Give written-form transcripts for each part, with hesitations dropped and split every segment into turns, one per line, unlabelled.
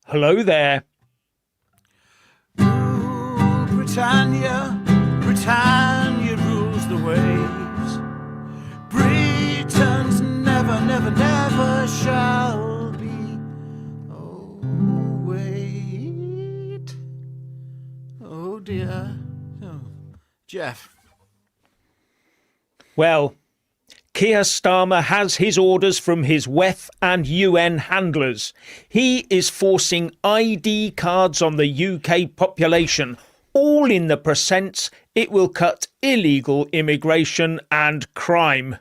Hello there.
Ooh, Britannia, Britannia rules the waves. Britons never, never, never shall be. Oh, wait. Oh, dear. Oh, Jeff.
Well, Keir Starmer has his orders from his WEF and UN handlers. He is forcing ID cards on the UK population, all in the pretense it will cut illegal immigration and crime.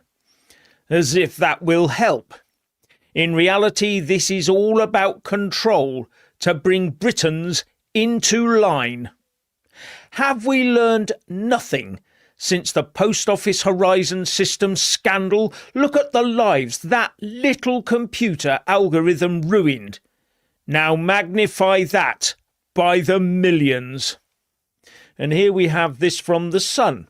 As if that will help. In reality, this is all about control to bring Britons into line. Have we learned nothing since the Post Office Horizon system scandal? Look at the lives that little computer algorithm ruined. Now magnify that by the millions. And here we have this from The Sun.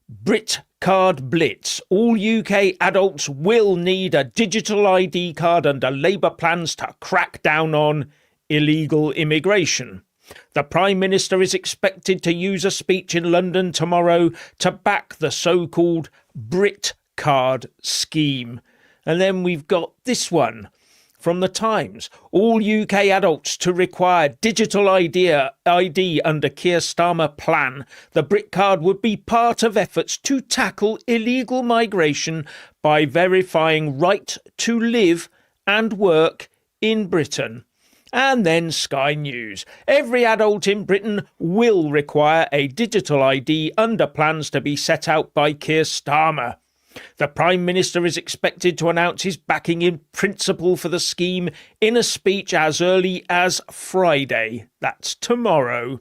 Brit Card Blitz. All UK adults will need a digital ID card under Labour plans to crack down on illegal immigration. The Prime Minister is expected to use a speech in London tomorrow to back the so-called Brit Card scheme. And then we've got this one from the Times. All UK adults to require digital ID under Keir Starmer plan. The Brit Card would be part of efforts to tackle illegal migration by verifying right to live and work in Britain. And then Sky News. Every adult in Britain will require a digital ID under plans to be set out by Keir Starmer. The Prime Minister is expected to announce his backing in principle for the scheme in a speech as early as Friday, that's tomorrow,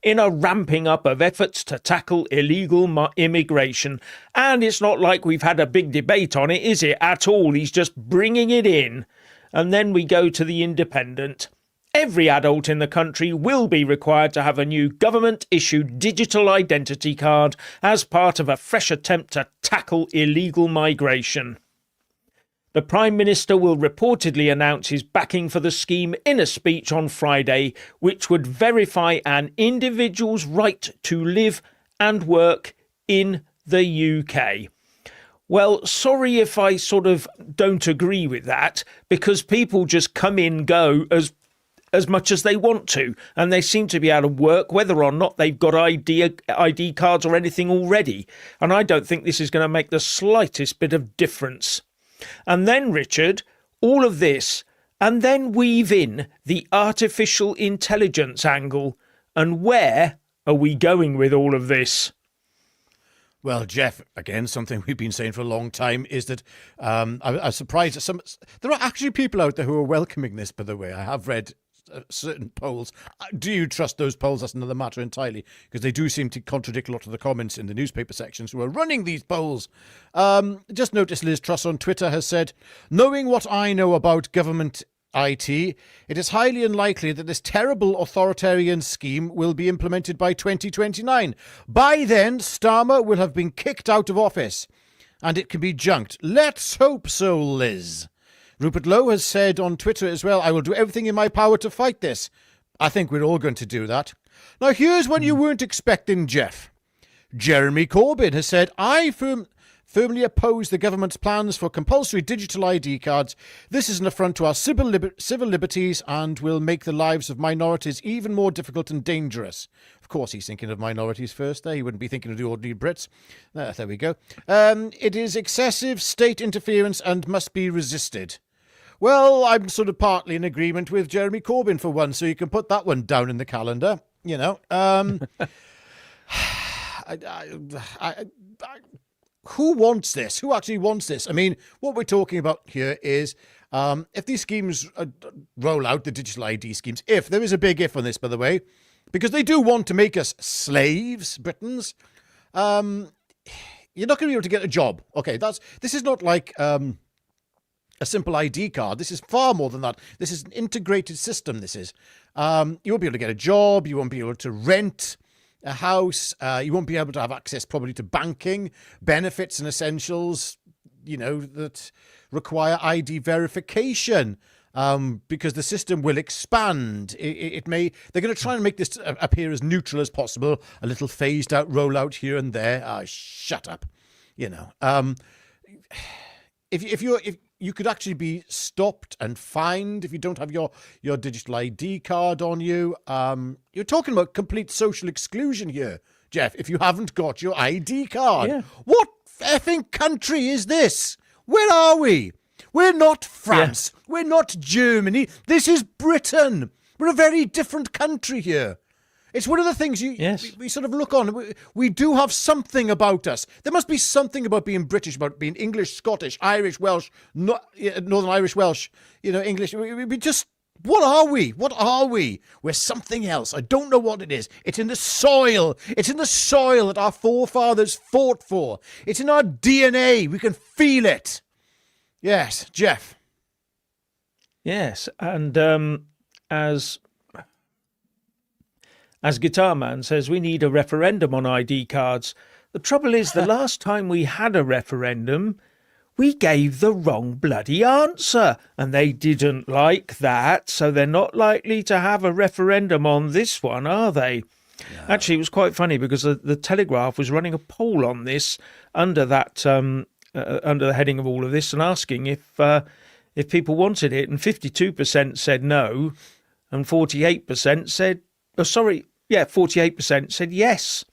in a ramping up of efforts to tackle illegal immigration. And it's not like we've had a big debate on it, is it, at all? He's just bringing it in. And then we go to The Independent. Every adult in the country will be required to have a new government-issued digital identity card as part of a fresh attempt to tackle illegal migration. The Prime Minister will reportedly announce his backing for the scheme in a speech on Friday, which would verify an individual's right to live and work in the UK. Well, sorry if I sort of don't agree with that, because people just come in, go as much as they want to, and they seem to be able to work whether or not they've got ID cards or anything already. And I don't think this is going to make the slightest bit of difference. And then, Richard, all of this, and then weave in the artificial intelligence angle. And where are we going with all of this?
Well, Jeff, again, something we've been saying for a long time is that I was surprised that there are actually people out there who are welcoming this, by the way. I have read certain polls. Do you trust those polls? That's another matter entirely, because they do seem to contradict a lot of the comments in the newspaper sections who are running these polls. Just notice Liz Truss on Twitter has said, knowing what I know about government IT, it is highly unlikely that this terrible authoritarian scheme will be implemented by 2029. By then, Starmer will have been kicked out of office, and it can be junked. Let's hope so, Liz. Rupert Lowe has said on Twitter as well, I will do everything in my power to fight this. I think we're all going to do that. Now, here's one you weren't expecting, Jeff. Jeremy Corbyn has said, I firmly oppose the government's plans for compulsory digital ID cards. This is an affront to our civil liberties and will make the lives of minorities even more difficult and dangerous. Of course, he's thinking of minorities first there. He wouldn't be thinking of the ordinary Brits. There we go. It is excessive state interference and must be resisted. Well, I'm sort of partly in agreement with Jeremy Corbyn for one, so you can put that one down in the calendar, you know. Who wants this? Who actually wants this? I mean, what we're talking about here is if these schemes roll out, the digital ID schemes, if there is a big if on this, by the way, because they do want to make us slaves, Britons, you're not going to be able to get a job. Okay, this is not like a simple ID card. This is far more than that. This is an integrated system, this is. You won't be able to get a job. You won't be able to rent a house. You won't be able to have access probably to banking, benefits and essentials, you know, that require ID verification. because the system will expand. It may, they're going to try and make this appear as neutral as possible, a little phased out rollout here and there. Shut up. If you could actually be stopped and fined if you don't have your digital ID card on you. You're talking about complete social exclusion here, Jeff, if you haven't got your ID card.
Yeah.
What effing country is this? Where are we? We're not France. Yeah. We're not Germany. This is Britain. We're a very different country here. It's one of the things we sort of look on. We do have something about us. There must be something about being British, about being English, Scottish, Irish, Welsh, Northern Irish Welsh, English. We just, what are we? What are we? We're something else. I don't know what it is. It's in the soil. It's in the soil that our forefathers fought for. It's in our DNA. We can feel it. Yes, Jeff.
Yes, and as Guitar Man says, we need a referendum on ID cards. The trouble is, the last time we had a referendum, we gave the wrong bloody answer, and they didn't like that, so they're not likely to have a referendum on this one, are they? No. Actually, it was quite funny because the Telegraph was running a poll on this under that under the heading of all of this and asking if people wanted it, and 52% said no, and 48% said, 48% said yes.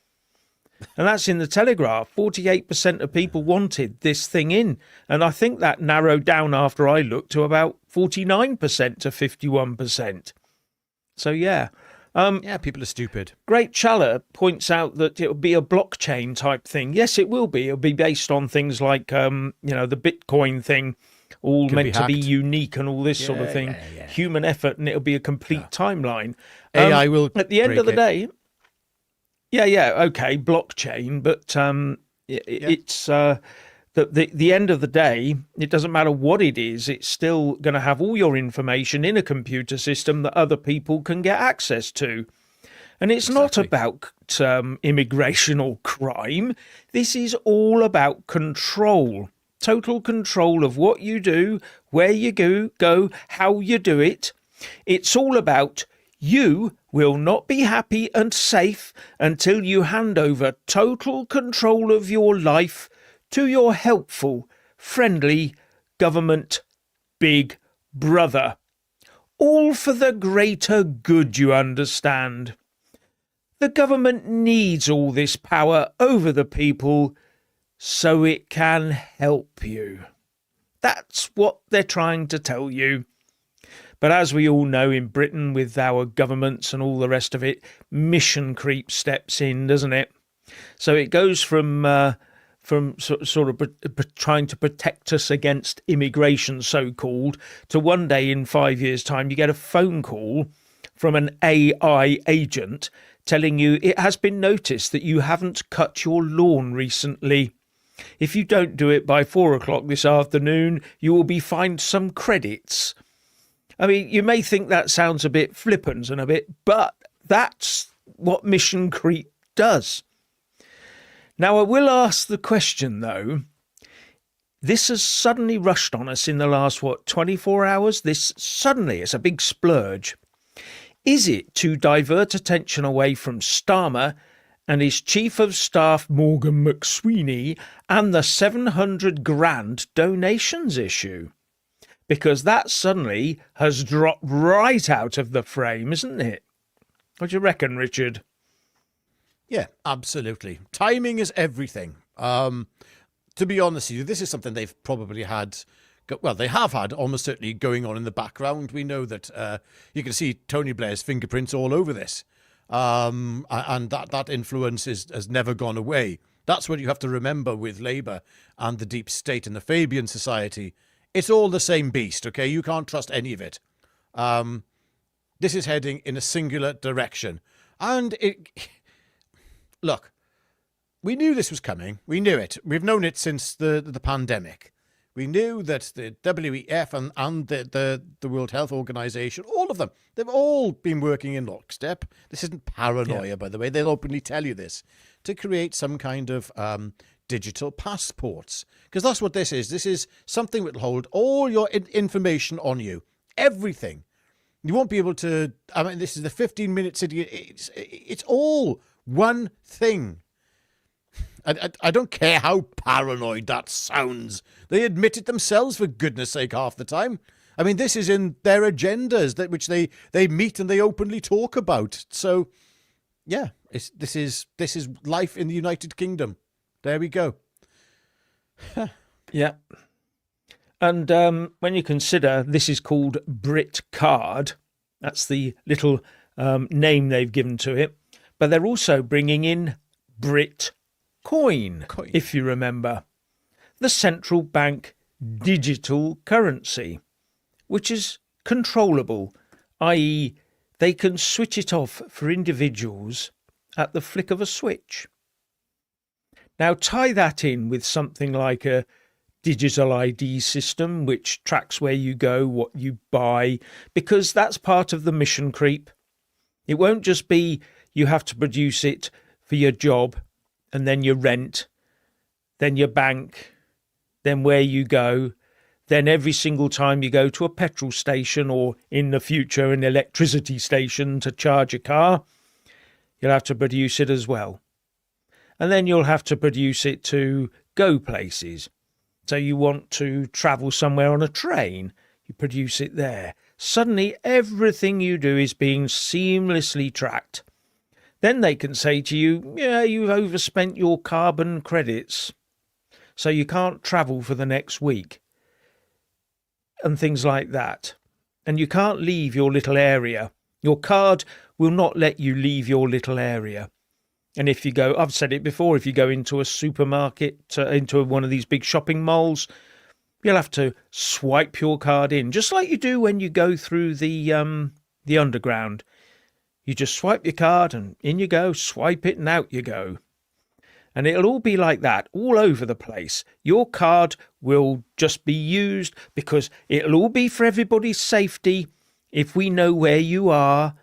And that's in the Telegraph. 48% of people wanted this thing in. And I think that narrowed down after I looked to about 49% to 51%. So, yeah.
People are stupid.
Great Challer points out that it will be a blockchain type thing. Yes, it will be. It'll be based on things like, the Bitcoin thing, all meant to be unique and all this sort of thing. Yeah. Human effort, and it'll be a complete timeline.
AI will
at the end of the day. Okay, blockchain, but it's the end of the day. It doesn't matter what it is; it's still going to have all your information in a computer system that other people can get access to. And it's not about immigration or crime. This is all about control. Total control of what you do, where you go, how you do it. It's all about you will not be happy and safe until you hand over total control of your life to your helpful, friendly government big brother. All for the greater good, you understand. The government needs all this power over the people so it can help you. That's what they're trying to tell you. But as we all know in Britain, with our governments and all the rest of it, mission creep steps in, doesn't it? So it goes from sort of trying to protect us against immigration, so-called, to one day in 5 years' time you get a phone call from an AI agent telling you it has been noticed that you haven't cut your lawn recently. If you don't do it by 4 o'clock this afternoon, you will be fined some credits. I mean, you may think that sounds a bit flippant and but that's what mission creep does. Now, I will ask the question, though. This has suddenly rushed on us in the last, 24 hours? It's a big splurge. Is it to divert attention away from Starmer and his chief of staff, Morgan McSweeney, and the 700 grand donations issue? Because that suddenly has dropped right out of the frame, isn't it? What do you reckon, Richard?
Yeah, absolutely. Timing is everything. To be honest with you, this is something they've probably had... Well, they have had almost certainly going on in the background. We know that you can see Tony Blair's fingerprints all over this. And that influence has never gone away. That's what you have to remember with Labour and the deep state and the Fabian Society. It's all the same beast, okay? You can't trust any of it. This is heading in a singular direction. And look, we knew this was coming. We knew it. We've known it since the pandemic. We knew that the WEF and the World Health Organization, all of them, they've all been working in lockstep. This isn't paranoia, by the way. They'll openly tell you this, to create some kind of digital passports. Because that's what this is. This is something that will hold all your information on you. everything. You won't be able to. I mean, this is the 15-minute city. It's all one thing. I don't care how paranoid that sounds. They admit it themselves, for goodness sake, half the time. I mean, this is in their agendas which they meet and they openly talk about. So, yeah, this is life in the United Kingdom. There we go.
Yeah. And when you consider this is called Brit card, that's the little name they've given to it, but they're also bringing in Brit coin, if you remember, the central bank digital currency, which is controllable, i.e. they can switch it off for individuals at the flick of a switch. Now tie that in with something like a digital ID system which tracks where you go, what you buy, because that's part of the mission creep. It won't just be you have to produce it for your job and then your rent, then your bank, then where you go, then every single time you go to a petrol station or in the future an electricity station to charge a car, you'll have to produce it as well. And then you'll have to produce it to go places. So you want to travel somewhere on a train, you produce it there. Suddenly everything you do is being seamlessly tracked. Then they can say to you, yeah, you've overspent your carbon credits, so you can't travel for the next week. And things like that. And you can't leave your little area. Your card will not let you leave your little area. And if you go, I've said it before, if you go into a supermarket, into one of these big shopping malls, you'll have to swipe your card in, just like you do when you go through the underground. You just swipe your card and in you go, swipe it and out you go. And it'll all be like that all over the place. Your card will just be used because it'll all be for everybody's safety. If we know where you are,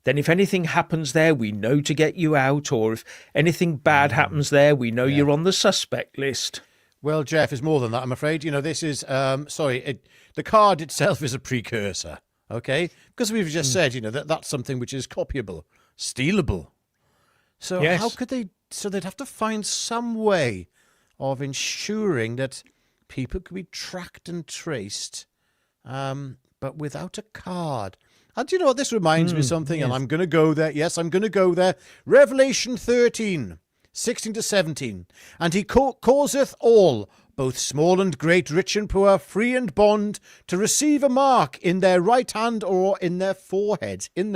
then if anything happens there, we know to get you out. Or if anything bad happens there, we know you're on the suspect list.
Well, Jeff, it's more than that, I'm afraid. You know, this is, the card itself is a precursor, okay? Because we've just said, you know, that's something which is copyable, stealable. So
Yes.
how could they, so they'd have to find some way of ensuring that people could be tracked and traced, but without a card. And do you know what? This reminds me of something,
yes.
and I'm going to go there. Yes, I'm going to go there. Revelation 13. 16 to 17. And he causeth all, both small and great, rich and poor, free and bond, to receive a mark in their right hand or in their foreheads. And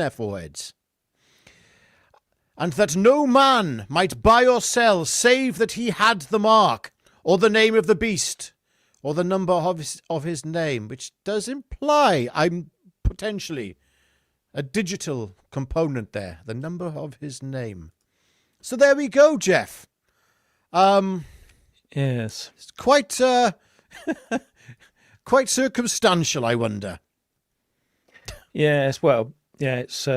that no man might buy or sell, save that he had the mark, or the name of the beast, or the number of his name, which does imply I'm potentially a digital component there, the number of his name. So there we go, Jeff.
Yes.
It's quite quite circumstantial, I wonder.
Yes, well, yeah, it's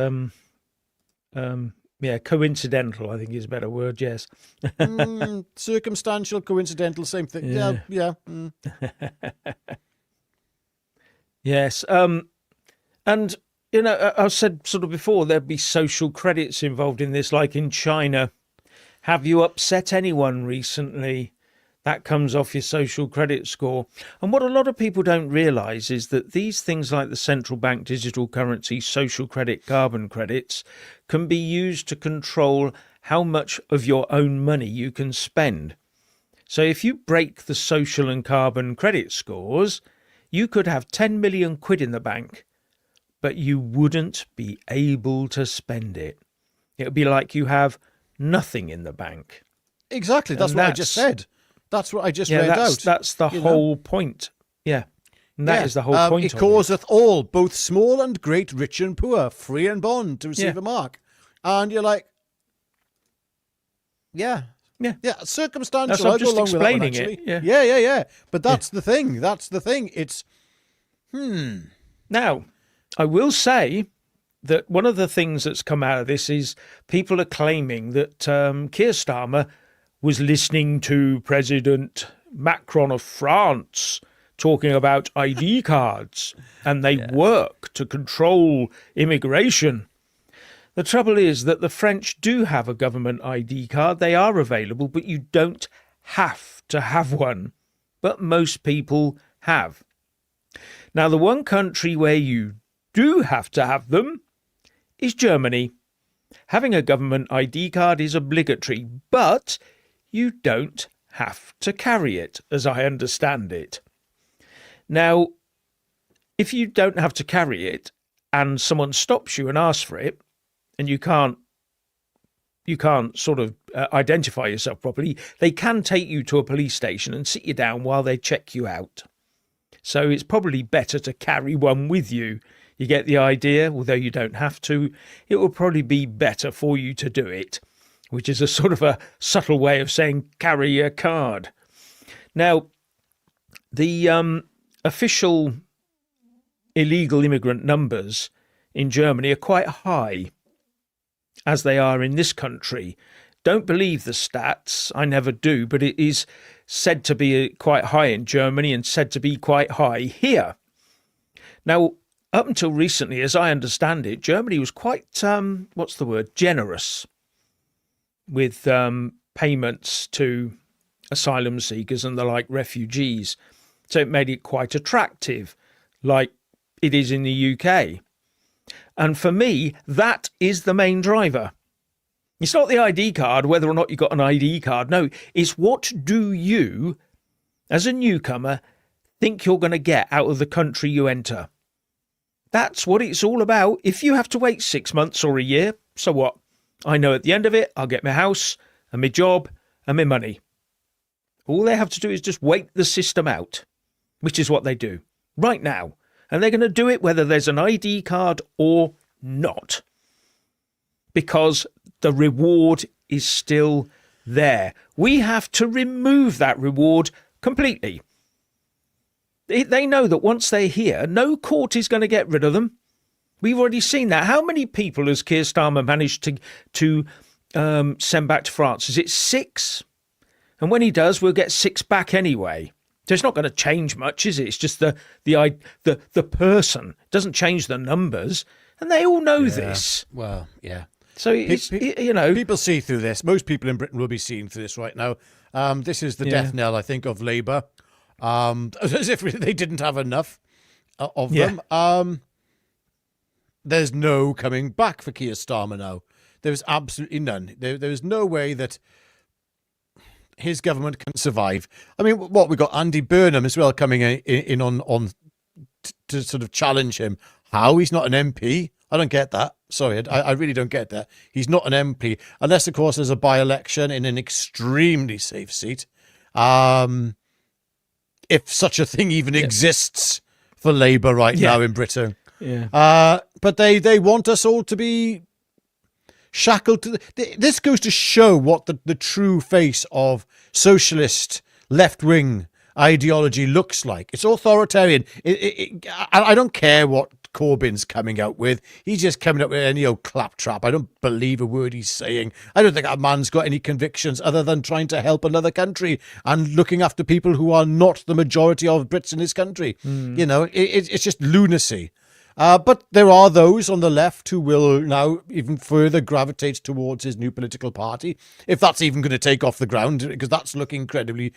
coincidental, I think is a better word, yes.
Circumstantial, coincidental, same thing. Yeah.
Yes. And you know, I said sort of before there'd be social credits involved in this, like in China. Have you upset anyone recently? That comes off your social credit score. And what a lot of people don't realise is that these things like the central bank digital currency, social credit, carbon credits can be used to control how much of your own money you can spend. So if you break the social and carbon credit scores, you could have 10 million quid in the bank, but you wouldn't be able to spend it. It would be like you have nothing in the bank.
Exactly. That's what I just said. That's what I just read out.
That's the whole point. Yeah. And that is the whole point.
It causeth all, both small and great, rich and poor, free and bond, to receive a mark. And you're like, yeah, circumstantial.
I'm just explaining it.
Yeah. But that's the thing. It's,
Now, I will say that one of the things that's come out of this is people are claiming that Keir Starmer was listening to President Macron of France talking about ID cards, and they work to control immigration. The trouble is that the French do have a government ID card. They are available, but you don't have to have one. But most people have. Now, the one country where you do have to have them is Germany. Having a government ID card is obligatory, but you don't have to carry it, as I understand it. Now, if you don't have to carry it and someone stops you and asks for it, and you can't sort of identify yourself properly, they can take you to a police station and sit you down while they check you out. So it's probably better to carry one with you. You get the idea? Although you don't have to, it will probably be better for you to do it, which is a sort of a subtle way of saying carry a card. Now, the official illegal immigrant numbers in Germany are quite high, as they are in this country. Don't believe the stats, I never do, but it is said to be quite high in Germany and said to be quite high here. Now, up until recently, as I understand it, Germany was quite, generous with payments to asylum seekers and the like refugees. So it made it quite attractive, like it is in the UK. And for me, that is the main driver. It's not the ID card, whether or not you got an ID card. No, it's what do you, as a newcomer, think you're going to get out of the country you enter. That's what it's all about. If you have to wait 6 months or a year, so what? I know at the end of it, I'll get my house and my job and my money. All they have to do is just wait the system out, which is what they do right now. And they're going to do it whether there's an ID card or not, because the reward is still there. We have to remove that reward completely. They know that once they're here, no court is going to get rid of them. We've already seen that. How many people has Keir Starmer managed to send back to France? Is it 6? And when he does, we'll get 6 back anyway. So it's not going to change much, is it? It's just the person. It doesn't change the numbers, and they all know this.
Well, yeah.
So it's,
people see through this. Most people in Britain will be seeing through this right now. This is the death knell, I think, of Labour. As if they didn't have enough of them. There's no coming back for Keir Starmer now. There's absolutely none. There's no way that his government can survive. I mean, what we got Andy Burnham as well coming in on to sort of challenge him. How he's not an MP? I don't get that. Sorry, I really don't get that. He's not an MP unless, of course, there's a by-election in an extremely safe seat. If such a thing even exists for Labour right now in Britain. Yeah. But they want us all to be shackled to this goes to show what the true face of socialist left-wing ideology looks like. It's authoritarian. I don't care what Corbyn's coming out with. He's just coming up with any old claptrap. I don't believe a word he's saying. I don't think that man's got any convictions other than trying to help another country and looking after people who are not the majority of Brits in his country. You know, it's just lunacy. But there are those on the left who will now even further gravitate towards his new political party, if that's even going to take off the ground, because that's looking incredibly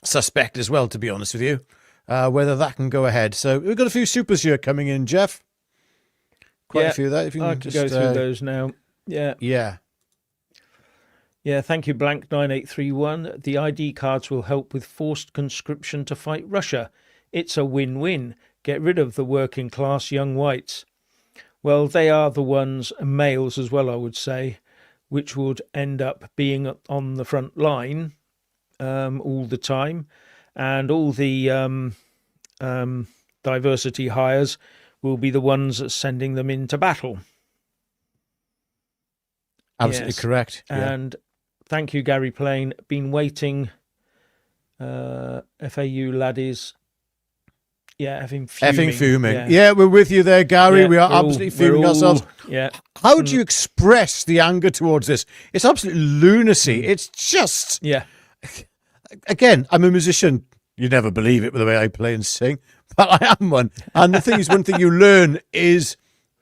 suspect as well, to be honest with you, whether that can go ahead. So we've got a few supers here coming in, Jeff. Quite a few there. If you can
I can go through those now. Yeah, thank you, Blank 9831. The ID cards will help with forced conscription to fight Russia. It's a win-win. Get rid of the working class young whites. Well, they are the ones, males as well, I would say, which would end up being on the front line all the time. And all the diversity hires will be the ones sending them into battle.
Absolutely correct.
Yeah. And thank you, Gary Plain. Been waiting. FAU laddies. Yeah, effing fuming.
Yeah, we're with you there, Gary. Yeah, we are absolutely fuming ourselves.
Yeah.
How do you express the anger towards this? It's absolute lunacy. It's just...
Yeah.
Again, I'm a musician. You never believe it with the way I play and sing, but I am one. And the thing is, one thing you learn is,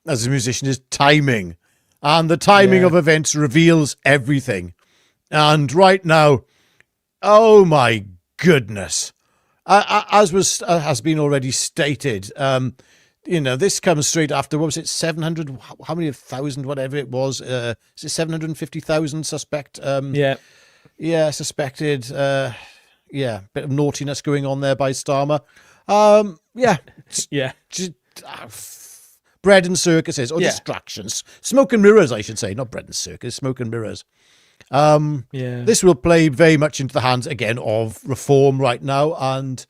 as a musician, is timing. And the timing of events reveals everything. And right now, oh my goodness. As has been already stated, this comes straight after, what was it, 700, how many thousand, whatever it was, is it 750,000 suspect? Suspected, bit of naughtiness going on there by Starmer. Bread and circuses, or distractions. Smoke and mirrors, I should say, not bread and circus, smoke and mirrors. This will play very much into the hands, again, of reform right now, and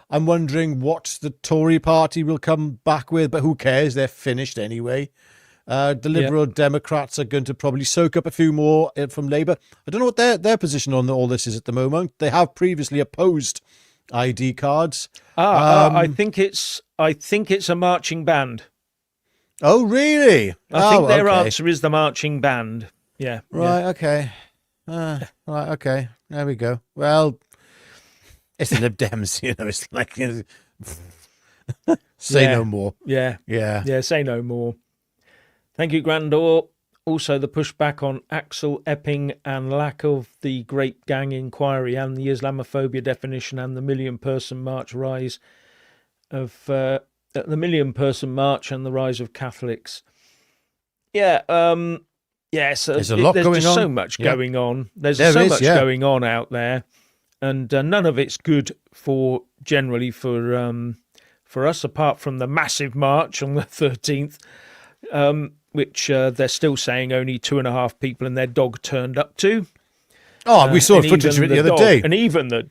I'm wondering what the Tory party will come back with, but who cares? They're finished anyway. The Liberal Democrats are going to probably soak up a few more from Labour. I don't know what their position on all this is at the moment. They have previously opposed ID cards.
I think it's a marching band.
Oh, really?
I think their answer is the marching band. Yeah.
Right. Okay. Right. Okay. There we go. Well, it's the Lib Dems. It's like say no more.
Yeah. Say no more. Thank you, Grandor. Also, the pushback on Axel Epping and lack of the Great Gang Inquiry and the Islamophobia definition and the Million-Person March rise of the Million-Person March and the rise of Catholics. So
there's a lot going on.
There's just so much going on. There's so much going on out there, and none of it's good generally for us, apart from the massive march on the 13th. Which they're still saying only 2.5 people and their dog turned up to. Oh,
we saw footage of it the other day.
And even the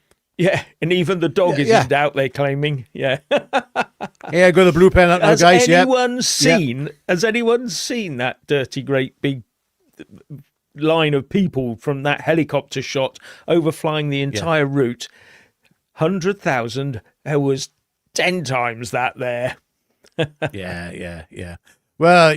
dog is in doubt, they're claiming. Yeah.
Yeah, got the blue pen out now, guys.
Has anyone seen that dirty, great, big line of people from that helicopter shot overflying the entire route? 100,000, there was 10 times that there. Yeah.
Well,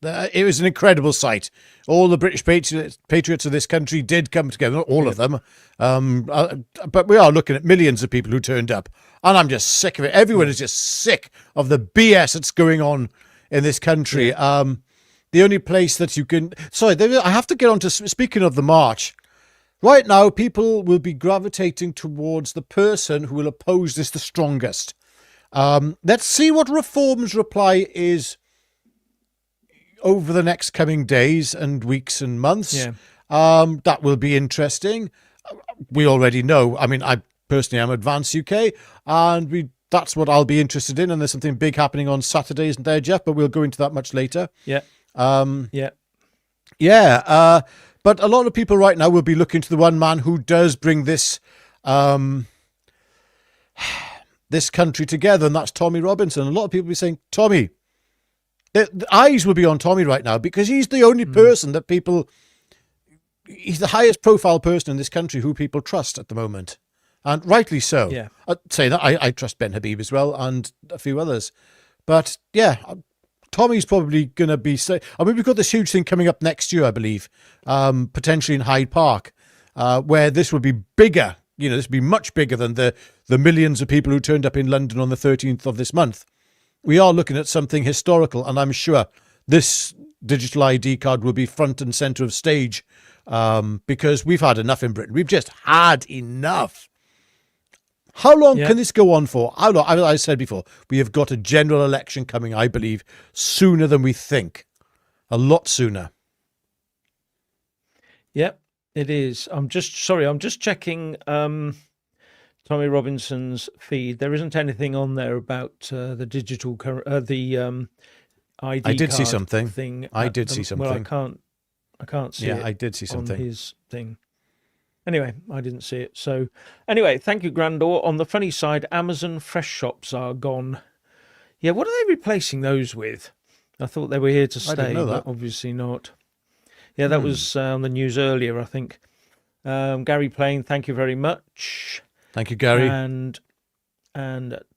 it was an incredible sight. All the British patriots of this country did come together, not all of them. But we are looking at millions of people who turned up. And I'm just sick of it. Everyone is just sick of the BS that's going on in this country. The only place that you can... Sorry, I have to get on to... Speaking of the march, right now, people will be gravitating towards the person who will oppose this the strongest. Let's see what Reform's reply is over the next coming days and weeks and months. That will be interesting. We already know. I mean, I personally am Advance UK, and that's what I'll be interested in. And there's something big happening on Saturday, isn't there, Jeff? But we'll go into that much later. But a lot of people right now will be looking to the one man who does bring this this country together, and that's Tommy Robinson. A lot of people will be saying, Tommy. The eyes will be on Tommy right now because he's the only person that he's the highest profile person in this country who people trust at the moment. And rightly so.
Yeah.
I'd say that I trust Ben Habib as well and a few others. But Tommy's probably going to be... I mean, we've got this huge thing coming up next year, I believe, potentially in Hyde Park, where this will be bigger. This will be much bigger than the millions of people who turned up in London on the 13th of this month. We are looking at something historical, and I'm sure this digital ID card will be front and centre of stage because we've had enough in Britain. We've just had enough. How long can this go on for? How long? I said before, we have got a general election coming, I believe, sooner than we think. A lot sooner.
Yep, it is. I'm just checking Tommy Robinson's feed. There isn't anything on there about the digital, ID.
I did see something.
Thing.
I did see something.
Well, I can't see it.
Yeah, I did see something
on his thing. Anyway, I didn't see it. So, anyway, thank you, Grandor. On the funny side, Amazon fresh shops are gone. Yeah, what are they replacing those with? I thought they were here to stay, but obviously not. Yeah, that was on the news earlier, I think. Gary Plain, thank you very much.
Thank you, Gary.
And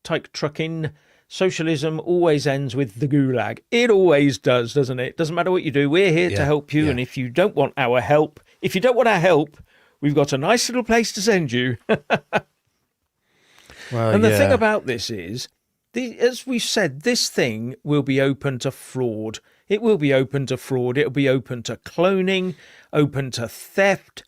Tyke Trucking, socialism always ends with the gulag. It always does, doesn't it? Doesn't matter what you do. We're here to help you. And if you don't want our help, we've got a nice little place to send you.
Well,
And the thing
yeah.
about this is, as we've said, this thing will be open to fraud. It will be open to fraud. It'll be open to cloning, open to theft,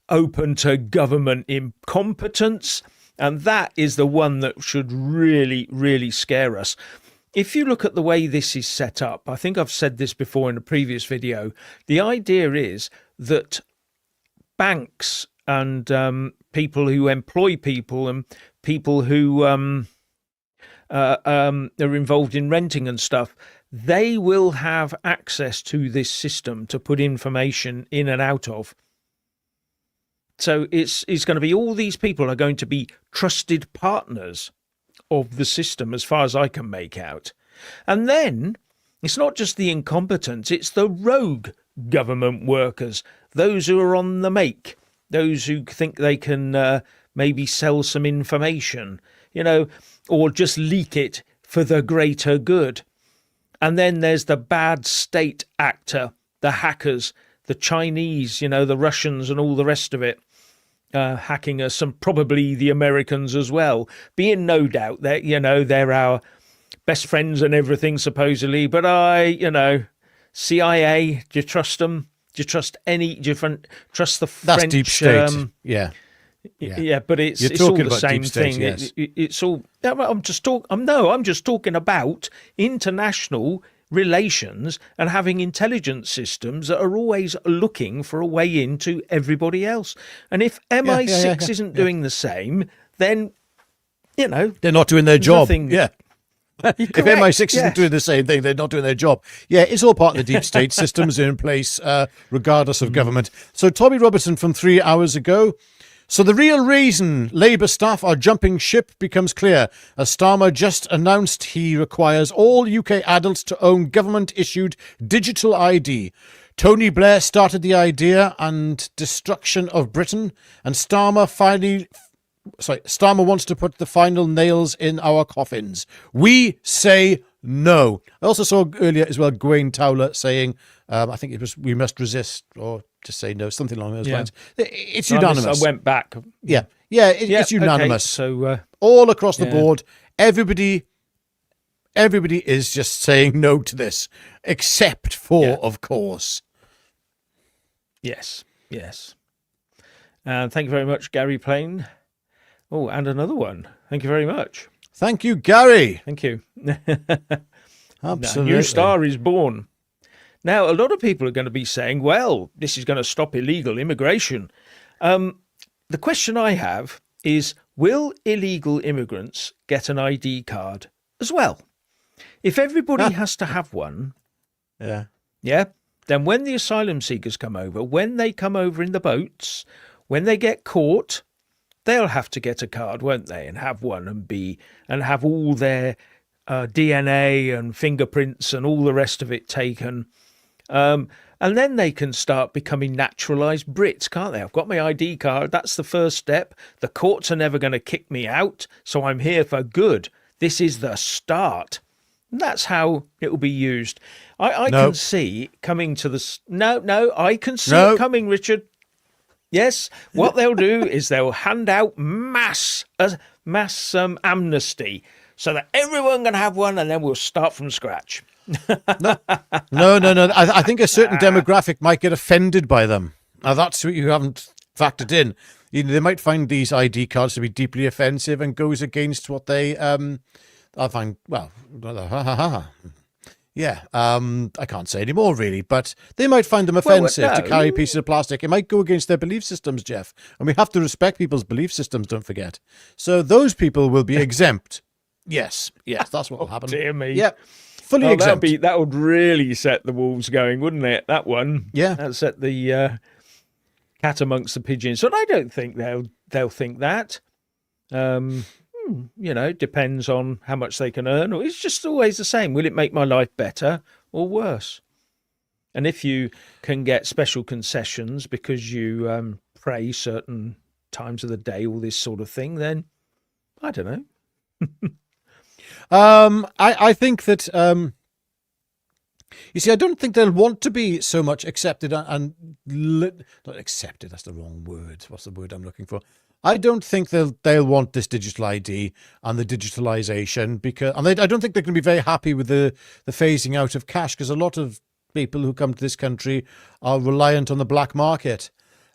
open to government incompetence. And that is the one that should really, really scare us. If you look at the way this is set up, I think I've said this before in a previous video, the idea is that banks and people who employ people and people who are involved in renting and stuff, they will have access to this system to put information in and out of. So it's going to be, all these people are going to be trusted partners of the system as far as I can make out. And then it's not just the incompetents, it's the rogue government workers, those who are on the make, those who think they can maybe sell some information, or just leak it for the greater good. And then there's the bad state actor, the hackers, the Chinese, the Russians and all the rest of it, hacking us, and probably the Americans as well, being no doubt that, they're our best friends and everything, supposedly. But CIA, do you trust them? Do you trust trust the French?
That's deep state.
Yeah, but it's
You're
all
talking
the
about
same
deep state,
thing.
yes.
It's all. I'm just talking about international relations and having intelligence systems that are always looking for a way into everybody else. And if MI6 isn't doing the same, then
they're not doing their job.
nothing-
Yeah. If
Correct,
MI6
yes.
isn't doing the same thing, they're not doing their job. Yeah, it's all part of the deep state. Systems are in place, regardless of government. So Tommy Robertson from 3 hours ago. So the real reason Labour staff are jumping ship becomes clear, as Starmer just announced he requires all UK adults to own government-issued digital ID. Tony Blair started the idea and destruction of Britain, and Starmer wants to put the final nails in our coffins. We say no. I also saw earlier as well Gwaine Towler saying, I think it was, we must resist, or just say no, something along those lines. It's unanimous.
I went back.
It's unanimous.
Okay, so
all across the board, everybody is just saying no to this, except for, of course.
Yes. Thank you very much, Gary Plain. Oh, and another one. Thank you very much.
Thank you, Gary.
Thank you.
Absolutely.
A new star is born. Now, a lot of people are going to be saying, well, this is going to stop illegal immigration. The question I have is, will illegal immigrants get an ID card as well? If everybody has to have one, then when the asylum seekers come over, when they come over in the boats, when they get caught, they'll have to get a card, won't they, and have one and have all their DNA and fingerprints and all the rest of it taken. And then they can start becoming naturalised Brits, can't they? I've got my ID card. That's the first step. The courts are never going to kick me out, so I'm here for good. This is the start. And that's how it will be used. I can see coming to the... No, I can see it coming, Richard. Yes, what they'll do is they'll hand out mass amnesty so that everyone can have one, and then we'll start from scratch.
No. I think a certain demographic might get offended by them. Now, that's what you haven't factored in. They might find these ID cards to be deeply offensive and goes against what they... I find, well... I can't say any more, really, but they might find them offensive to carry pieces of plastic. It might go against their belief systems, Jeff, and we have to respect people's belief systems, don't forget. So those people will be exempt. Yes, that's what will happen.
Dear me.
Yep, fully exempt.
That would really set the wolves going, wouldn't it, that one?
Yeah.
That'd set the cat amongst the pigeons. But I don't think they'll think that. Depends on how much they can earn. Or it's just always the same. Will it make my life better or worse? And if you can get special concessions because you pray certain times of the day, all this sort of thing, then I don't know.
I think that you see, I don't think they'll want to be so much accepted not accepted. That's the wrong word. What's the word I'm looking for? I don't think they'll want this digital ID and the digitalization I don't think they're going to be very happy with the phasing out of cash, because a lot of people who come to this country are reliant on the black market.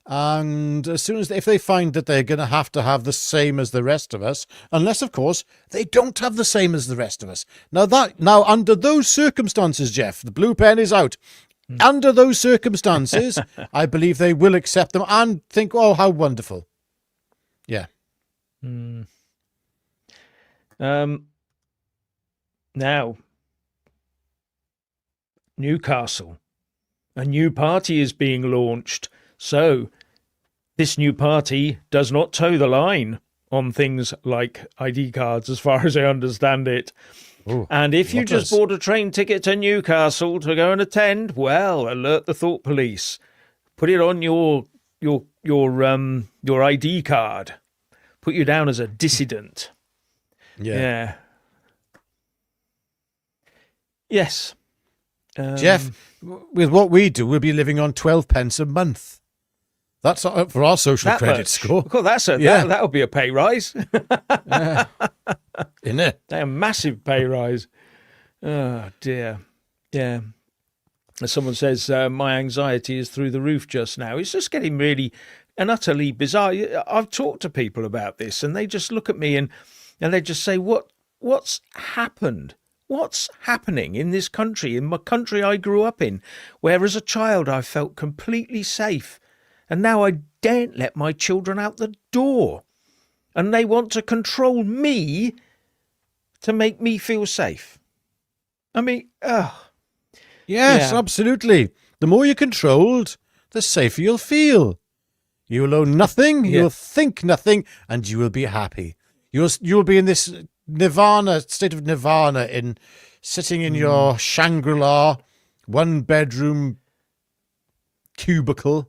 And as soon as if they find that they're going to have the same as the rest of us, unless of course they don't have the same as the rest of us. Now under those circumstances, Jeff, the blue pen is out. Under those circumstances, I believe they will accept them and think, oh, how wonderful. Yeah.
Now, Newcastle, a new party is being launched. So, this new party does not toe the line on things like ID cards, as far as I understand it.
Ooh,
and if you just bought a train ticket to Newcastle to go and attend, well, alert the thought police. Put it on your ID card. Put you down as a dissident. Yeah. Yes.
Jeff, with what we do, we'll be living on 12 pence a month. That's for our social credit score.
Well, that'll be a pay rise.
Isn't it?
A massive pay rise. Oh, dear. Yeah. As someone says, my anxiety is through the roof just now. It's just getting really and utterly bizarre. I've talked to people about this, and they just look at me and they just say, what's happened? What's happening in this country, in my country I grew up in, where as a child I felt completely safe, and now I daren't let my children out the door, and they want to control me to make me feel safe. I mean,
yes, absolutely. The more you're controlled, the safer you'll feel. You will own nothing, you'll think nothing, and you will be happy. You'll be in this state of nirvana, sitting in your Shangri-La, 1-bedroom cubicle,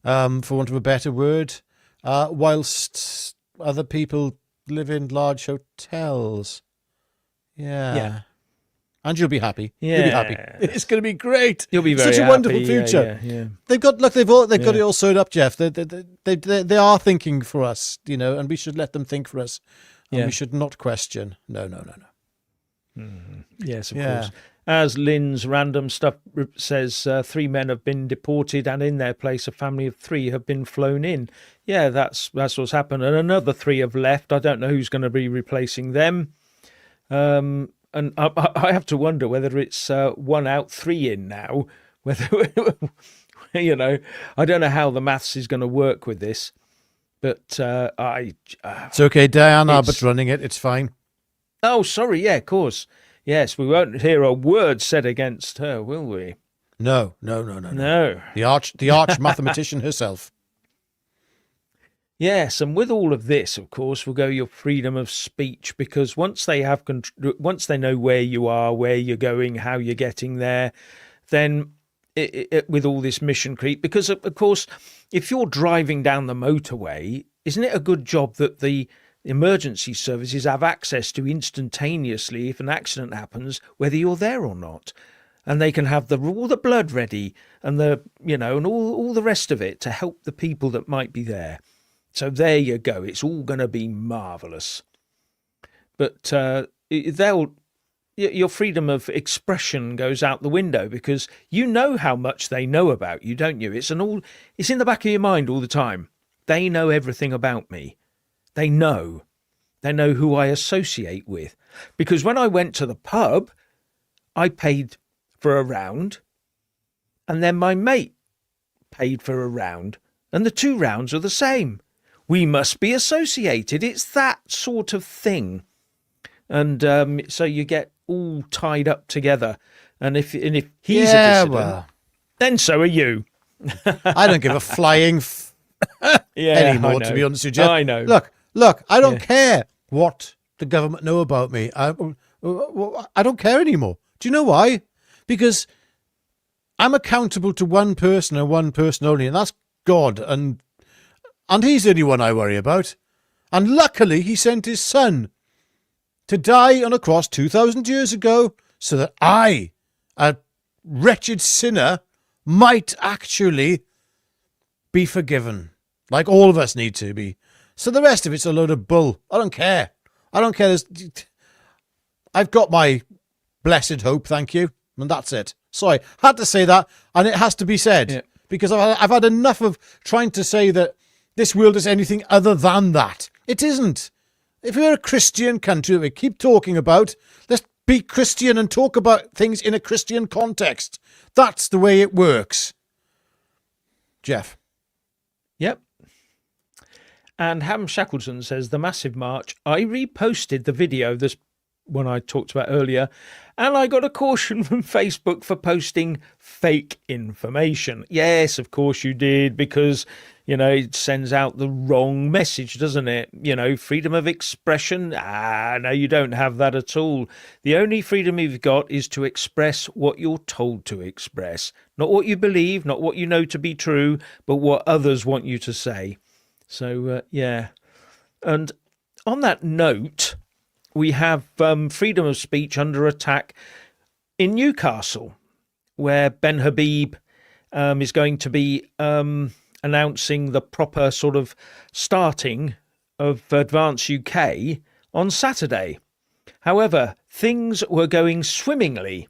for want of a better word, whilst other people live in large hotels. Yeah. And you'll be happy.
Yeah.
You'll be happy. It's going to be great.
You'll be very
Such a
happy.
wonderful future.
Yeah.
They've got it all sewed up, Jeff. They are thinking for us, and we should let them think for us. And we should not question. No.
Mm-hmm. Yes, of course. As Lynn's random stuff says, 3 men have been deported, and in their place, a family of 3 have been flown in. Yeah, that's what's happened. And another 3 have left. I don't know who's going to be replacing them. And I have to wonder whether it's 1 out, 3 in now. Whether I don't know how the maths is going to work with this. But
it's okay, Diane Abbott's running it. It's fine.
Oh, sorry. Yeah, of course. Yes, we won't hear a word said against her, will we?
No. The arch mathematician herself.
Yes, and with all of this, of course, will go your freedom of speech, because once they know where you are, where you're going, how you're getting there, then with all this mission creep, because of course, if you're driving down the motorway, isn't it a good job that the emergency services have access to instantaneously if an accident happens, whether you're there or not, and they can have all the blood ready and and all the rest of it to help the people that might be there. So there you go. It's all going to be marvellous. But your freedom of expression goes out the window, because you know how much they know about you, don't you? It's in the back of your mind all the time. They know everything about me. They know who I associate with. Because when I went to the pub, I paid for a round, and then my mate paid for a round, and the 2 rounds are the same. We must be associated. It's that sort of thing. And so you get all tied up together. And if he's a dissident, then so are you.
I don't give a flying anymore, to be honest with you, Jeff.
I know.
Look, I don't care what the government know about me. I don't care anymore. Do you know why? Because I'm accountable to one person and one person only, and that's God. And he's the only one I worry about. And luckily, he sent his son to die on a cross 2,000 years ago so that I, a wretched sinner, might actually be forgiven. Like all of us need to be. So the rest of it's a load of bull. I don't care. I don't care. I've got my blessed hope, thank you. And that's it. Sorry, had to say that, and it has to be said.
Yeah.
Because I've had enough of trying to say that this world is anything other than that. It isn't. If we're a Christian country that we keep talking about, let's be Christian and talk about things in a Christian context. That's the way it works. Jeff.
Yep. And Ham Shackleton says, the massive march. I reposted the video, this one I talked about earlier, and I got a caution from Facebook for posting fake information. Yes, of course you did, because, it sends out the wrong message, doesn't it? Freedom of expression. No, you don't have that at all. The only freedom you've got is to express what you're told to express. Not what you believe, not what you know to be true, but what others want you to say. So, yeah. And on that note, we have freedom of speech under attack in Newcastle, where Ben Habib is going to be announcing the proper sort of starting of Advance UK on Saturday. However, things were going swimmingly.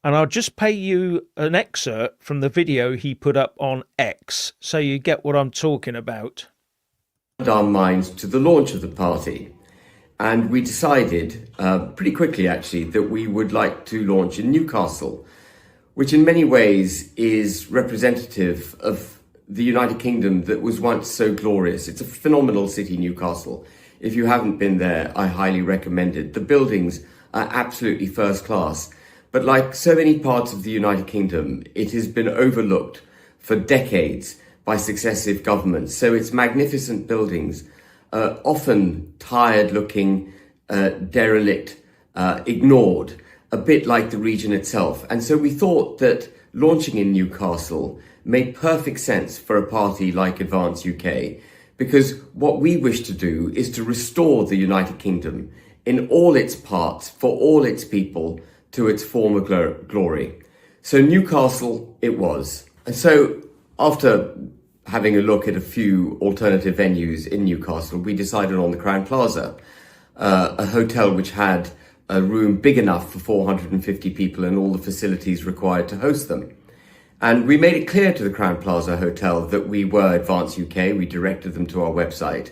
And I'll just play you an excerpt from the video he put up on X, so you get what I'm talking about.
Our minds to the launch of the party. And we decided pretty quickly, actually, that we would like to launch in Newcastle, which in many ways is representative of the United Kingdom that was once so glorious. It's a phenomenal city, Newcastle. If you haven't been there, I highly recommend it. The buildings are absolutely first class. But like so many parts of the United Kingdom, it has been overlooked for decades by successive governments. So its magnificent buildings, often tired-looking, derelict, ignored, a bit like the region itself. And so we thought that launching in Newcastle made perfect sense for a party like Advance UK, because what we wish to do is to restore the United Kingdom in all its parts, for all its people, to its former glory. So Newcastle it was. And so after having a look at a few alternative venues in Newcastle, we decided on the Crowne Plaza, a hotel which had a room big enough for 450 people and all the facilities required to host them. And we made it clear to the Crowne Plaza Hotel that we were Advance UK. We directed them to our website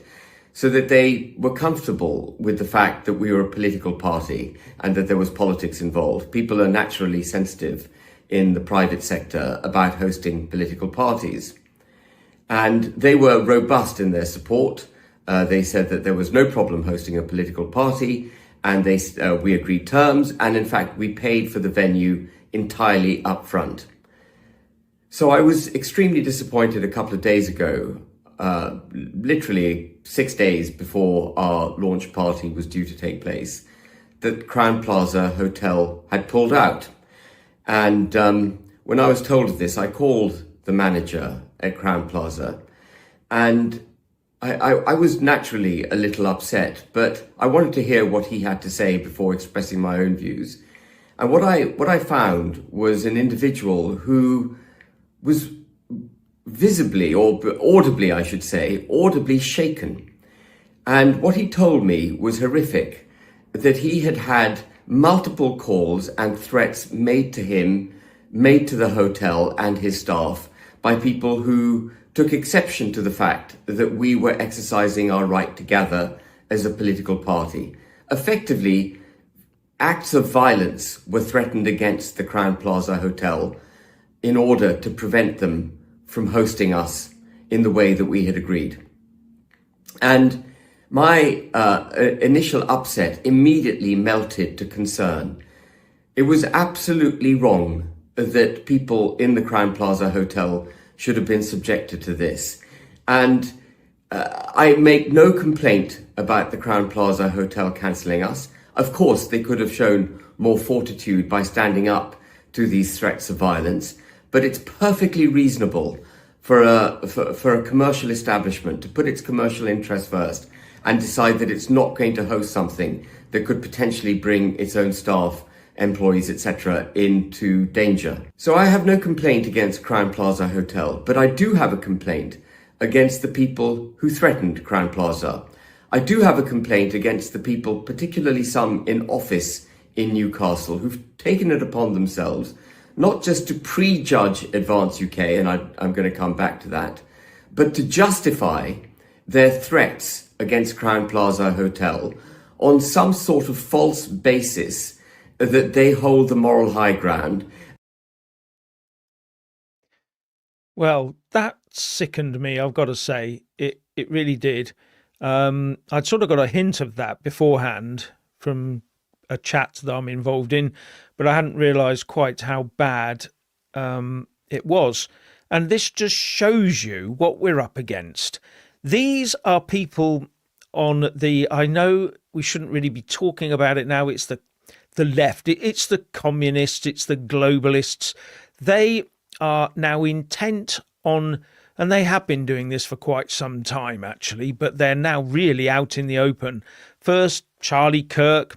so that they were comfortable with the fact that we were a political party and that there was politics involved. People are naturally sensitive in the private sector about hosting political parties. And they were robust in their support. They said that there was no problem hosting a political party, and we agreed terms, and in fact we paid for the venue entirely up front. So I was extremely disappointed a couple of days ago, literally 6 days before our launch party was due to take place, that Crowne Plaza Hotel had pulled out. And when I was told of this, I called the manager at Crowne Plaza, and I was naturally a little upset, but I wanted to hear what he had to say before expressing my own views. And what I found was an individual who was visibly, or audibly, I should say, audibly shaken. And what he told me was horrific, that he had had multiple calls and threats made to him, made to the hotel and his staff by people who took exception to the fact that we were exercising our right to gather as a political party. Effectively, acts of violence were threatened against the Crowne Plaza Hotel in order to prevent them from hosting us in the way that we had agreed. And my initial upset immediately melted to concern. It was absolutely wrong that people in the Crowne Plaza Hotel should have been subjected to this. And I make no complaint about the Crowne Plaza Hotel cancelling us. Of course, they could have shown more fortitude by standing up to these threats of violence, but it's perfectly reasonable for a commercial establishment to put its commercial interest first and decide that it's not going to host something that could potentially bring its own staff, employees, etc. into danger. So I have no complaint against Crowne Plaza Hotel, but I do have a complaint against the people who threatened Crowne Plaza. I do have a complaint against the people, particularly some in office in Newcastle, who've taken it upon themselves not just to prejudge Advance UK, and I'm going to come back to that, but to justify their threats against Crowne Plaza Hotel on some sort of false basis that they hold the moral high ground.
Well, that sickened me, I've got to say. It really did. I'd sort of got a hint of that beforehand from a chat that I'm involved in, but I hadn't realised quite how bad it was. And this just shows you what we're up against. These are people on the, I know we shouldn't really be talking about it now, it's the left, it's the communists, it's the globalists. They are now intent on, and they have been doing this for quite some time actually, but they're now really out in the open. First, Charlie Kirk,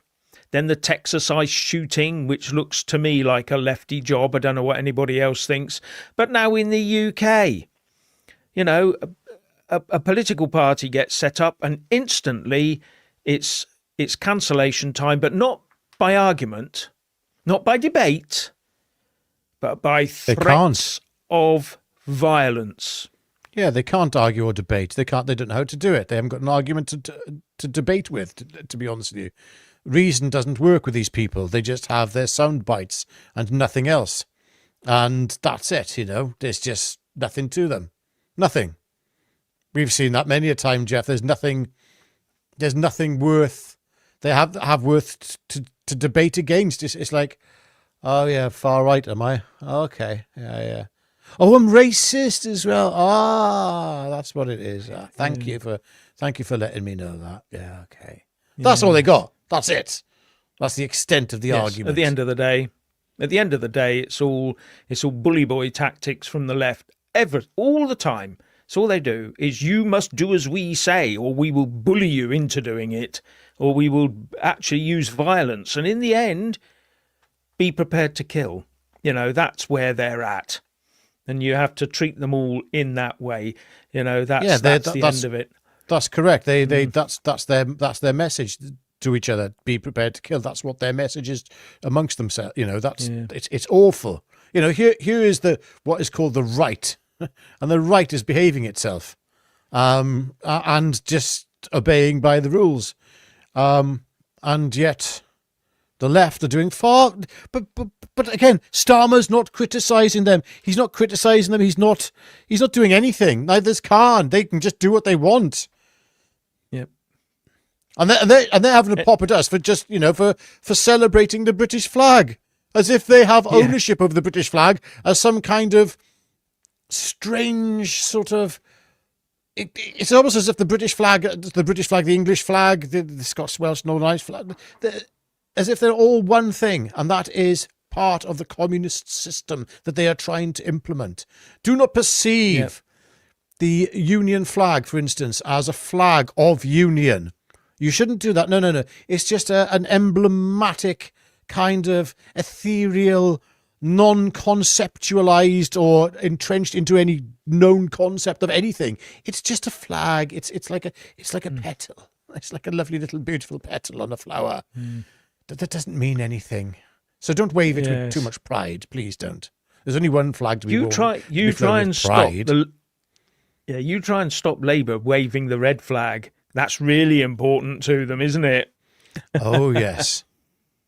then the Texas ice shooting, which looks to me like a lefty job. I don't know what anybody else thinks. But now in the UK, you know, a political party gets set up and instantly it's cancellation time, but not by argument, not by debate, but by threats of violence.
Yeah, they can't argue or debate. They don't know how to do it. They haven't got an argument to debate with, to be honest with you. Reason doesn't work with these people. They just have their sound bites and nothing else. And that's it, you know. There's just nothing to them. Nothing. We've seen that many a time, Jeff. There's nothing worth, they have worth to debate against. It's like, oh yeah, far right, am I? Okay, yeah. Oh, I'm racist as well. Ah, that's what it is. Thank you for letting me know that. Yeah, okay. That's all they got. That's it. That's the extent of the argument.
At the end of the day, it's all bully boy tactics from the left. All the time. So all they do is you must do as we say, or we will bully you into doing it, or we will actually use violence. And in the end, be prepared to kill. You know, that's where they're at. And you have to treat them all in that way. You know, that's the end of it.
That's correct. That's their message to each other. Be prepared to kill. That's what their message is amongst themselves. You know, it's awful. You know, here is what is called the right, and the right is behaving itself, and just obeying by the rules, and yet the left are doing far. But again, Starmer's not criticising them. He's not criticising them. He's not doing anything. Neither's Khan. They can just do what they want.
Yep.
And they're having a pop at us for just, you know, for celebrating the British flag, as if they have ownership of the British flag as some kind of strange sort of. It's almost as if the British flag, the English flag, the Scots, Welsh, Northern Irish flag, as if they're all one thing, and that is part of the communist system that they are trying to implement. Do not perceive the Union flag, for instance, as a flag of union. You shouldn't do that. No. It's just an emblematic kind of ethereal, non-conceptualized or entrenched into any known concept of anything. It's just a flag. It's like a petal. It's like a lovely little beautiful petal on a flower. That doesn't mean anything. So don't wave it with too much pride. Please don't. There's only one flag to be worn.
You try and stop Labour waving the red flag. That's really important to them, isn't it?
Oh, yes.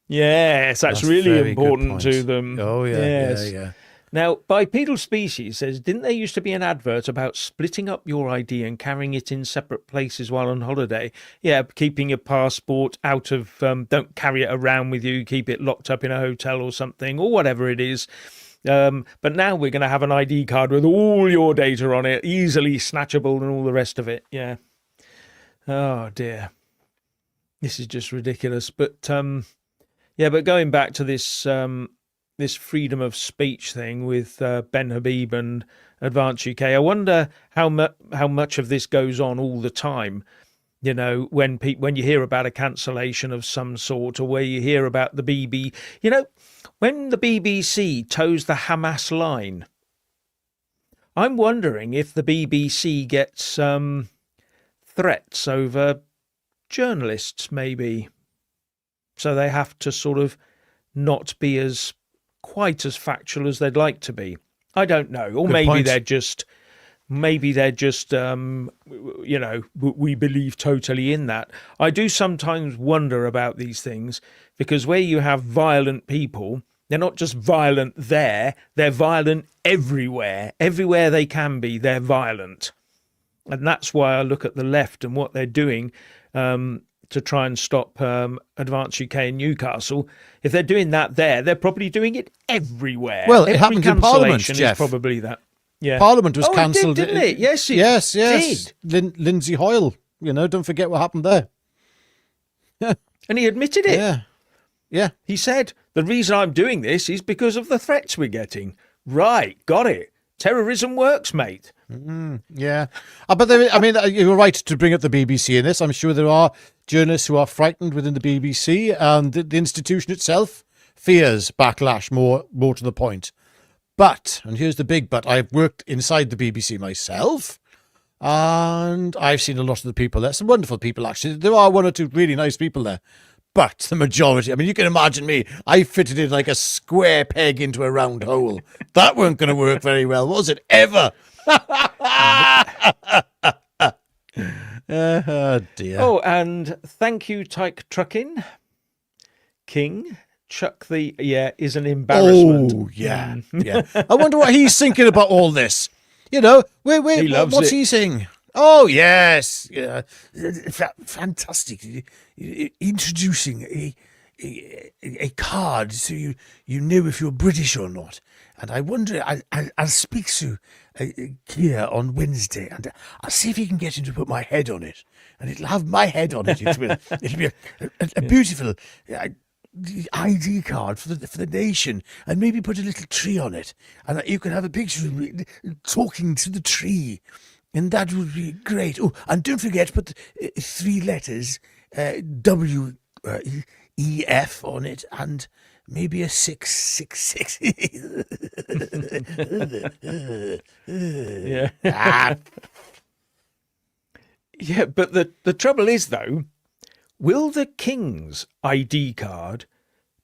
Yes, that's really important to them.
Oh, yeah,
yes.
yeah.
Now, Bipedal Species says, didn't there used to be an advert about splitting up your ID and carrying it in separate places while on holiday? Yeah, keeping your passport out of, don't carry it around with you, keep it locked up in a hotel or something, or whatever it is. But now we're going to have an ID card with all your data on it, easily snatchable and all the rest of it. Yeah. Oh, dear. This is just ridiculous. But, but going back to this this freedom of speech thing with Ben Habib and Advance UK, I wonder how much of this goes on all the time. You know, when you hear about a cancellation of some sort, or where you hear about the BBC, you know, when the BBC toes the Hamas line, I'm wondering if the BBC gets threats over journalists, maybe. So they have to sort of not be as quite as factual as they'd like to be. I don't know. Or
Good
maybe
point.
they're just we believe totally in that. I do sometimes wonder about these things, because where you have violent people, they're not just violent there, they're violent everywhere. Everywhere they can be, they're violent. And that's why I look at the left and what they're doing to try and stop Advance UK in Newcastle. If they're doing that there, they're probably doing it everywhere.
Well, it
Every
happened in Parliament,
cancellation is
Jeff.
probably that. Yeah.
Parliament was
Oh,
cancelled.
it did, didn't it? Yes, it
yes.
did.
Lindsay Hoyle. Don't forget what happened there.
And he admitted it.
Yeah.
He said, the reason I'm doing this is because of the threats we're getting. Right, got it. Terrorism works, mate.
Yeah. But you were right to bring up the BBC in this. I'm sure there are journalists who are frightened within the BBC, and the institution itself fears backlash, more to the point. But, and here's the big but, I've worked inside the BBC myself, and I've seen a lot of the people there. Some wonderful people, actually. There are one or two really nice people there. But the majority, you can imagine me, I fitted in like a square peg into a round hole. That weren't going to work very well, was it? Ever? Oh, dear.
Oh, and thank you, Tyke Trucking. King. Chuck is an embarrassment.
Oh, yeah. I wonder what he's thinking about all this.
He loves
what's
it.
he saying? Oh, yes. Yeah. Fantastic. Introducing a card so you know if you're British or not. And I wonder, I'll speak to Keir on Wednesday, and I'll see if he can get him to put my head on it. And it'll have my head on it. It'll be a beautiful ID card for the nation, and maybe put a little tree on it. And you can have a picture of me talking to the tree. And that would be great. Oh, and don't forget, put the 3 letters, W, E, F on it, and maybe a 666.
Yeah. Yeah, but the trouble is, though, will the King's ID card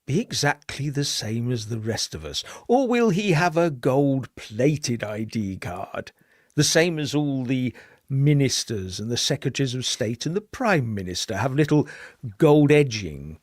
be exactly the same as the rest of us? Or will he have a gold-plated ID card? The same as all the ministers and the secretaries of state and the prime minister have little gold edging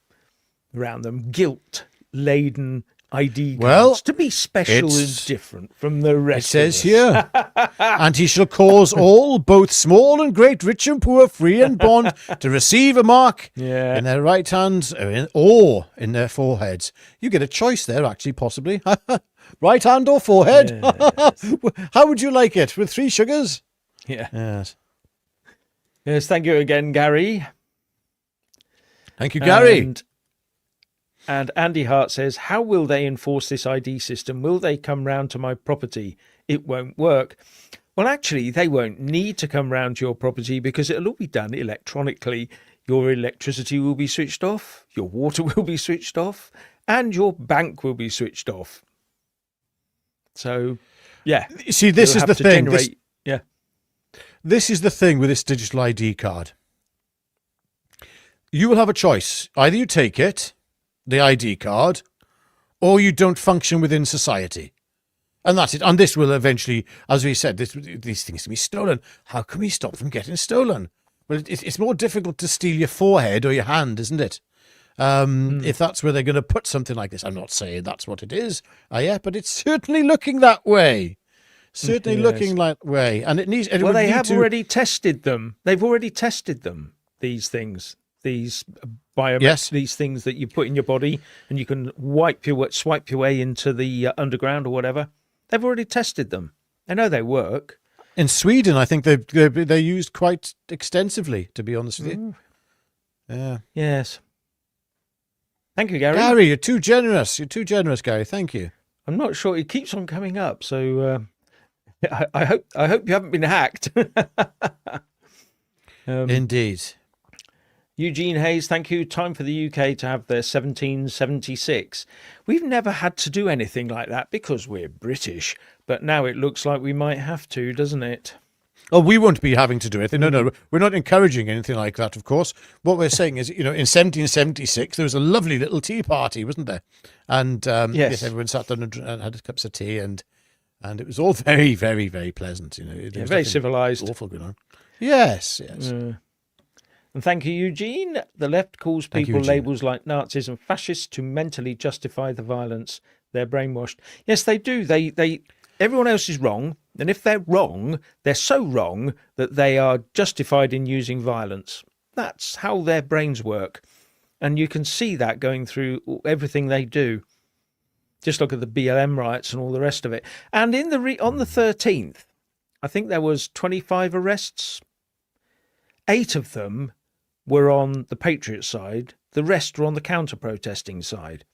around them, gilt-laden ID cards, to be special and different from the rest of us.
It says here, and he shall cause all, both small and great, rich and poor, free and bond, to receive a mark in their right hands or in their foreheads. You get a choice there, actually, possibly. Right hand or forehead? Yes. How would you like it? With 3 sugars?
Yeah.
Yes,
thank you again, Gary.
Thank you, Gary.
And Andy Hart says, how will they enforce this ID system? Will they come round to my property? It won't work. Well, actually, they won't need to come round to your property, because it'll all be done electronically. Your electricity will be switched off, your water will be switched off, and your bank will be switched off. So, yeah.
See, this is the thing. This is the thing with this digital ID card. You will have a choice. Either you take it, the ID card, or you don't function within society. And that's it. And this will eventually, as we said, these things can be stolen. How can we stop them getting stolen? Well, it's more difficult to steal your forehead or your hand, isn't it? If that's where they're going to put something like this. I'm not saying that's what it is, but it's certainly looking that way. Looking that way. And it needs...
Well, they have already tested them. They've already tested them, these things. These these things that you put in your body, and you can swipe your way into the underground or whatever. They've already tested them. I know they work.
In Sweden, I think they're used quite extensively, to be honest with you. Yeah.
Yes. Thank you, Gary.
Gary, you're too generous. You're too generous, Gary. Thank you.
I'm not sure. It keeps on coming up, so I hope you haven't been hacked.
Indeed.
Eugene Hayes, thank you. Time for the UK to have their 1776. We've never had to do anything like that because we're British, But now it looks like we might have to, doesn't it?
Oh, we won't be having to do it. No, we're not encouraging anything like that, of course. What we're saying is, in 1776, there was a lovely little tea party, wasn't there? And yes, everyone sat down and had cups of tea, and it was all very, very, very pleasant.
Very civilised.
Awful going on. Yes.
And thank you, Eugene. The left calls people labels like Nazis and fascists to mentally justify the violence. They're brainwashed. Yes, they do. They everyone else is wrong. And if they're wrong, they're so wrong that they are justified in using violence. That's how their brains work. And you can see that going through everything they do. Just look at the BLM riots and all the rest of it. And on the 13th, I think there was 25 arrests. 8 of them were on the Patriot side. The rest were on the counter-protesting side.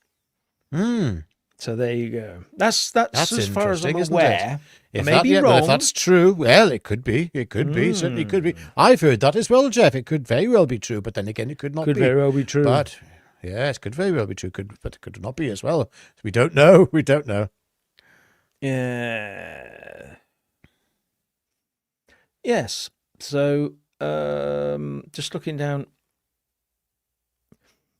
So there you go. That's as far as I'm aware.
If that's true, well, it could be. It could be. Certainly could be. I've heard that as well, Jeff. It could very well be true, but then again, it could not be.
Could very well be true.
But yes, could very well be true. But it could not be as well. We don't know. We don't know.
Yeah. Yes. So, just looking down.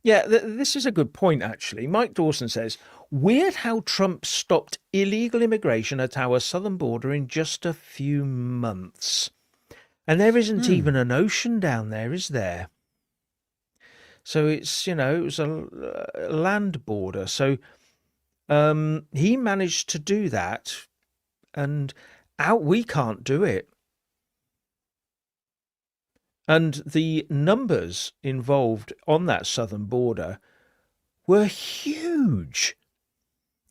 Yeah, this is a good point, actually. Mike Dawson says, weird how Trump stopped illegal immigration at our southern border in just a few months. And there isn't even an ocean down there, is there? So it's, it was a land border. So he managed to do that, and we can't do it. And the numbers involved on that southern border were huge.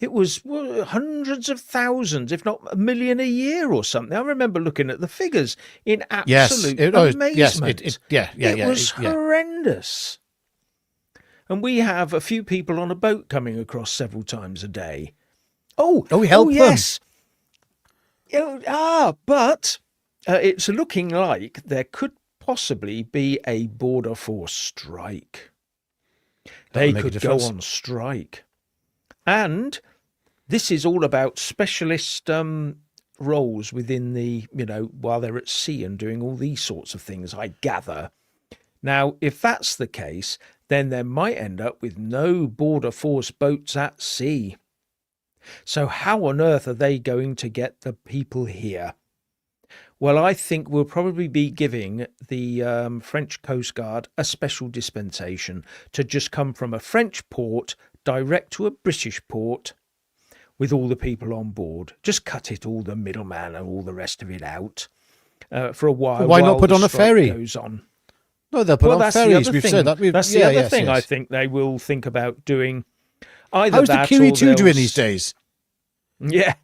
It was hundreds of thousands, if not 1 million a year or something. I remember looking at the figures in absolute amazement. It was horrendous. And we have a few people on a boat coming across several times a day.
We help them.
But it's looking like there could possibly be a border force strike. They could go on strike. And this is all about specialist roles within the, while they're at sea and doing all these sorts of things, I gather. Now, if that's the case, then there might end up with no border force boats at sea. So how on earth are they going to get the people here? Well, I think we'll probably be giving the French Coast Guard a special dispensation to just come from a French port direct to a British port with all the people on board. Just cut it, all the middleman and all the rest of it out for a while.
Why not put on a ferry?
Goes on.
No, they'll put on ferries. We've said that.
That's the other thing I think they will think about doing. Either
How's
that
the Kiwi
or
2 doing these days?
Yeah.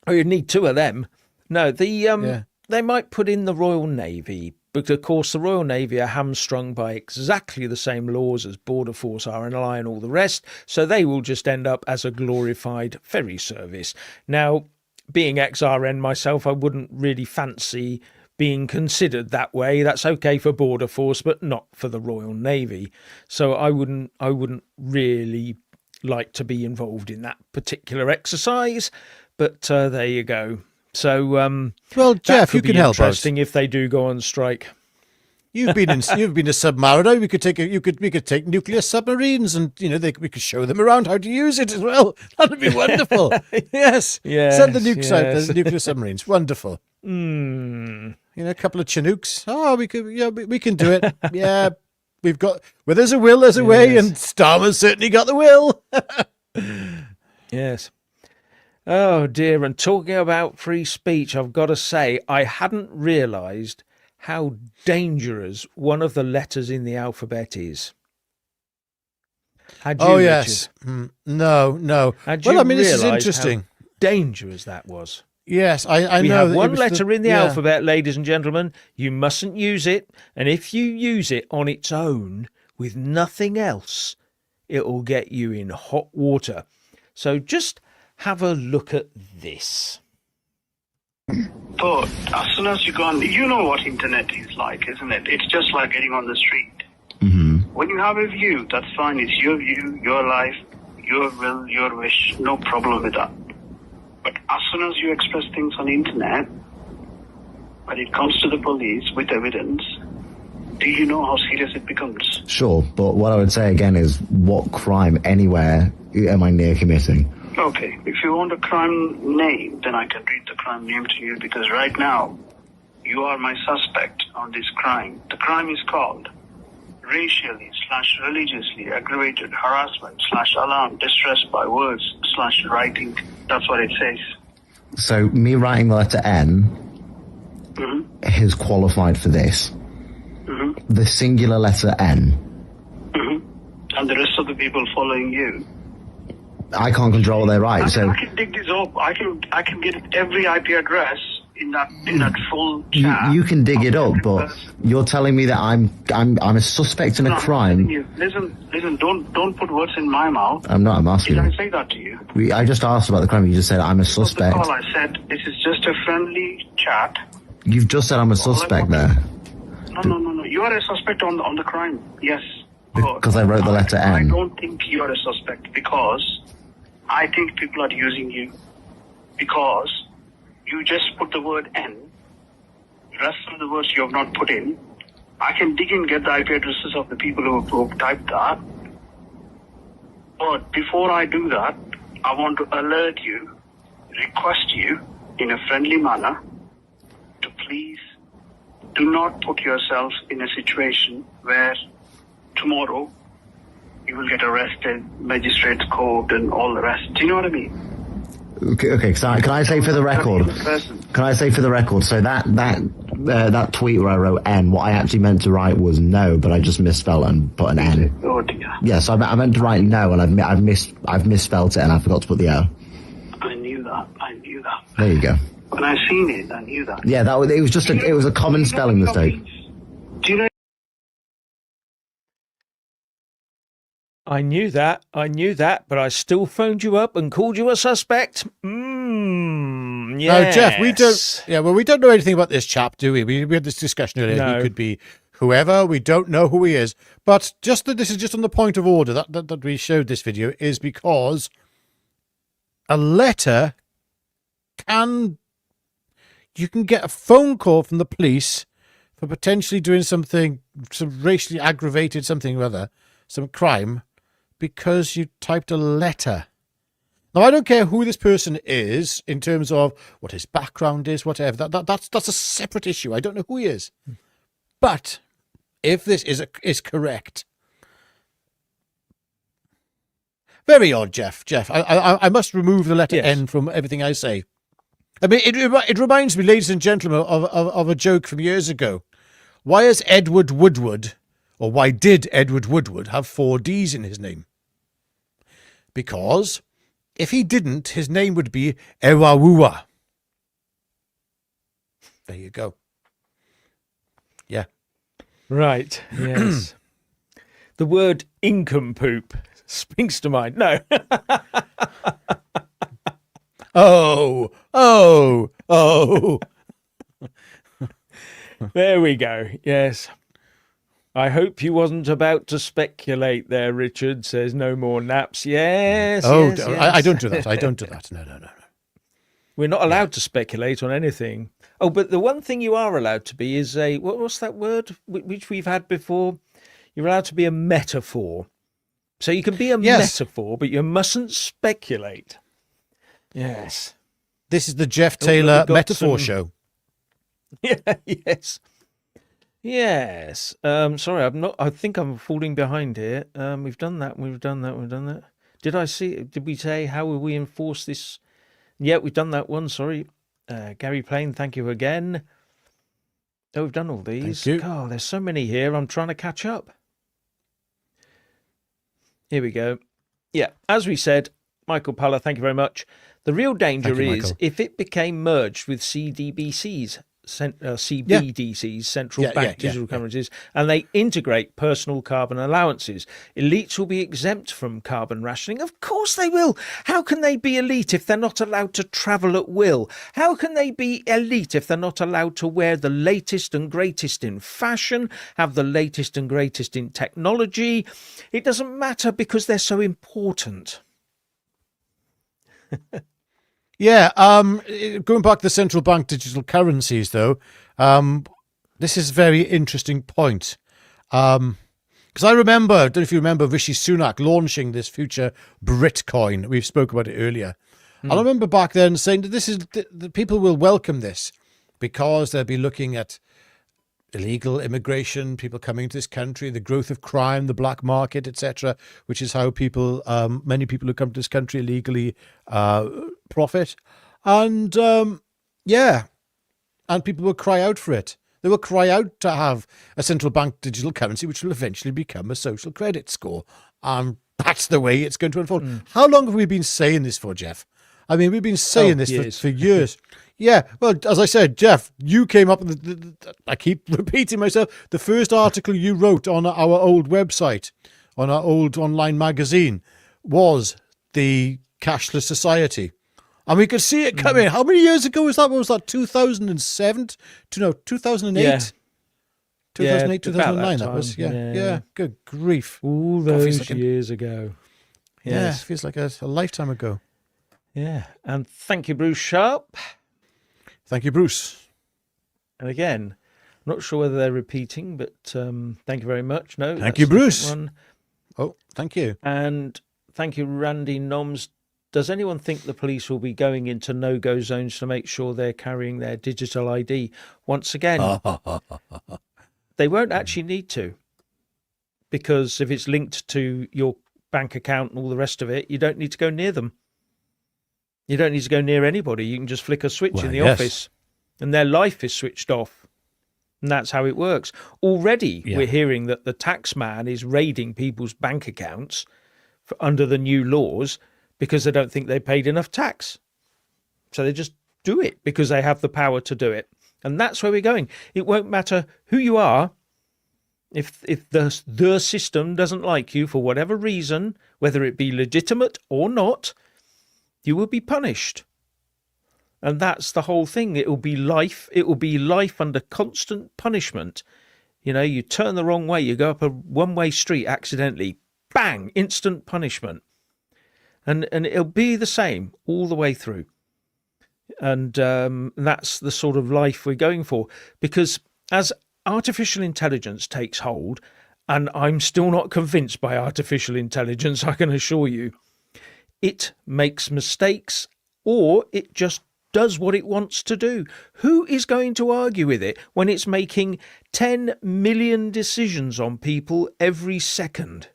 Oh, you'd need 2 of them. No, they might put in the Royal Navy, but of course the Royal Navy are hamstrung by exactly the same laws as Border Force, RNLI and all the rest, so they will just end up as a glorified ferry service. Now, being ex-RN myself, I wouldn't really fancy being considered that way. That's okay for Border Force, but not for the Royal Navy. So I wouldn't really like to be involved in that particular exercise, but there you go. So,
well, Jeff, you can help us.
Interesting if they do go on strike.
You've been a submariner. We could take nuclear submarines, and we could show them around how to use it as well. That'd be wonderful. Yes. Send the nukes out, the nuclear submarines. Wonderful. A couple of Chinooks. Oh, we can do it. Yeah, we've got. Where there's a will, there's a way, and Starmer's certainly got the will.
Yes. Oh dear, and talking about free speech, I've got to say, I hadn't realised how dangerous one of the letters in the alphabet is. Had you,
yes. No.
Had you
this is interesting.
How dangerous that was.
Yes, I know.
We have one letter in the alphabet, ladies and gentlemen. You mustn't use it, and if you use it on its own with nothing else, it will get you in hot water. So just have a look at this.
But as soon as you go on, you know what internet is like, isn't it? It's just like getting on the street. Mm-hmm. When you have a view, that's fine. It's your view, your life, your will, your wish. No problem with that. But as soon as you express things on the internet, when it comes to the police with evidence, do you know how serious it becomes?
Sure, but what I would say again is, what crime anywhere am I near committing?
Okay, if you want a crime name, then I can read the crime name to you, because right now, you are my suspect on this crime. The crime is called racially/religiously aggravated harassment / alarm, distress by words / writing. That's what it says.
So me writing the letter N is qualified for this. The singular letter N.
And the rest of the people following you.
I can't control their right. So
I can dig this up. I can get every IP address in that full chat.
you can dig it up, but you're telling me that I'm a suspect in a crime.
Listen. Don't put words in my mouth.
I'm not. I'm asking.
Did I say that to you?
I just asked about the crime. You just said I'm a suspect.
All I said, this is just a friendly chat.
You've just said I'm a suspect there.
No. You are a suspect on the crime. Yes.
Because I wrote the letter N.
I don't think you are a suspect, because I think people are using you, because you just put the word N. The rest of the words you have not put in. I can dig and get the IP addresses of the people who have typed that. But before I do that, I want to alert you, request you in a friendly manner to please do not put yourself in a situation where tomorrow you will get arrested, magistrate's court, and all the rest. Do you know what I mean?
Okay. Can I say for the record? Can I say for the record? So that tweet where I wrote N, what I actually meant to write was no, but I just misspelled and put an N.
Oh dear.
Yeah, so I meant to write no, and I've misspelled it, and I forgot to put the O.
I knew that.
There you go.
When I seen it, I knew that.
Yeah, it was just it was a common spelling mistake.
Do you know?
I knew that, but I still phoned you up and called you a suspect. Yes.
No, Jeff, we don't. Yeah, well, we don't know anything about this chap, do we? We had this discussion earlier.
No.
He could be whoever. We don't know who he is. But this is just on the point of order that we showed this video, is because a letter you can get a phone call from the police for potentially doing some racially aggravated something or other, some crime, because you typed a letter. Now, I don't care who this person is in terms of what his background is, whatever. That's a separate issue. I don't know who he is. But if this is correct, very odd, Jeff. I must remove the letter N from everything I say. I mean, it reminds me, ladies and gentlemen, of a joke from years ago. Why did Edward Woodward have 4 Ds in his name? Because if he didn't, his name would be Ewawuwa. There you go. Yeah.
Right, yes. The word incompoop springs to mind. No.
Oh.
There we go. Yes. I hope you wasn't about to speculate there, Richard. Says no more naps. Yes.
Oh,
yes, yes.
I don't do that. No.
We're not allowed to speculate on anything. Oh, but the one thing you are allowed to be is what's that word which we've had before? You're allowed to be a metaphor. So you can be a metaphor, but you mustn't speculate. Yes.
This is the Jeff Taylor Metaphor Show.
Yeah, yes. Yes. Sorry, I think I'm falling behind here. We've done that. Did we say how will we enforce this? Yeah, we've done that one. Sorry. Gary Plain, thank you again. Oh, we've done all these.
Thank you.
Oh, there's so many here. I'm trying to catch up. Here we go. Yeah, as we said, Michael Palla, thank you very much. The real danger is if it became merged with CBDC's, central bank digital currencies, and they integrate personal carbon allowances. Elites will be exempt from carbon rationing. Of course they will. How can they be elite if they're not allowed to travel at will? How can they be elite if they're not allowed to wear the latest and greatest in fashion, have the latest and greatest in technology? It doesn't matter because they're so important.
Yeah, going back to the central bank digital currencies, though, this is a very interesting point. Because I remember, I don't know if you remember Rishi Sunak launching this future Brit coin. We've spoke about it earlier. And I remember back then saying that the people will welcome this because they'll be looking at illegal immigration, people coming to this country, the growth of crime, the black market, etc., which is how many people who come to this country illegally profit. And and people will cry out for it. They will cry out to have a central bank digital currency, which will eventually become a social credit score. That's the way it's going to unfold. How long have we been saying this for, Jeff? I mean, we've been saying this for years. Yeah, well, as I said, Jeff, you came up with I keep repeating myself, the first article you wrote on our old website, on our old online magazine, was the cashless society. And we could see it coming. How many years ago was that? What was that, 2007? No, 2008?
Yeah.
2008,
Yeah,
2009,
about
that was.
time.
Yeah,
Yeah.
Good grief.
All
God, feels
those
like
years ago.
Yeah,
Yes.
feels like a lifetime ago.
Yeah. And thank you, Bruce Sharp.
Thank you, Bruce.
And again, not sure whether they're repeating, but thank you very much. No,
Thank
that's
you,
a different
Bruce.
one.
Oh, thank you.
And thank you, Randy Noms. Does anyone think the police will be going into no-go zones to make sure they're carrying their digital ID? Once again, they won't actually need to, because if it's linked to your bank account and all the rest of it, you don't need to go near them. You don't need to go near anybody. You can just flick a switch in the office and their life is switched off. And that's how it works. Already, we're hearing that the tax man is raiding people's bank accounts under the new laws because they don't think they paid enough tax. So they just do it because they have the power to do it. And that's where we're going. It won't matter who you are. If the system doesn't like you for whatever reason, whether it be legitimate or not, you will be punished. And that's the whole thing. It will be life. It will be life under constant punishment. You know, you turn the wrong way, you go up a one-way street accidentally, bang, instant punishment. And it'll be the same all the way through. And that's the sort of life we're going for. Because as artificial intelligence takes hold, and I'm still not convinced by artificial intelligence, I can assure you, it makes mistakes or it just does what it wants to do. Who is going to argue with it when it's making 10 million decisions on people every second?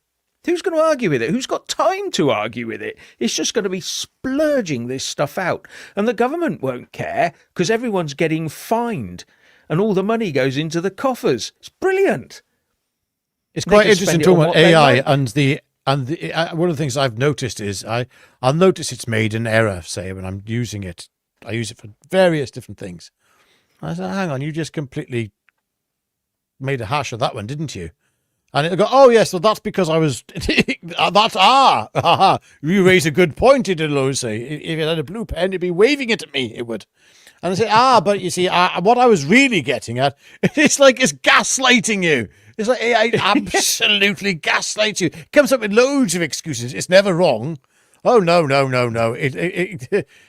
Who's going to argue with it? Who's got time to argue with it? It's just going to be splurging this stuff out. And the government won't care because everyone's getting fined and all the money goes into the coffers. It's brilliant.
It's quite interesting talking about AI and the one of the things I've noticed is I'll notice it's made an error, say, when I'm using it. I use it for various different things. I said, hang on, you just completely made a hash of that one, didn't you? And it'll go, oh, yes, well, that's because I was... you raise a good point, it'll say. If it had a blue pen, it'd be waving it at me, it would. And I say, but you see, what I was really getting at, it's like it's gaslighting you. It's like AI absolutely gaslights you. It comes up with loads of excuses. It's never wrong. Oh, no.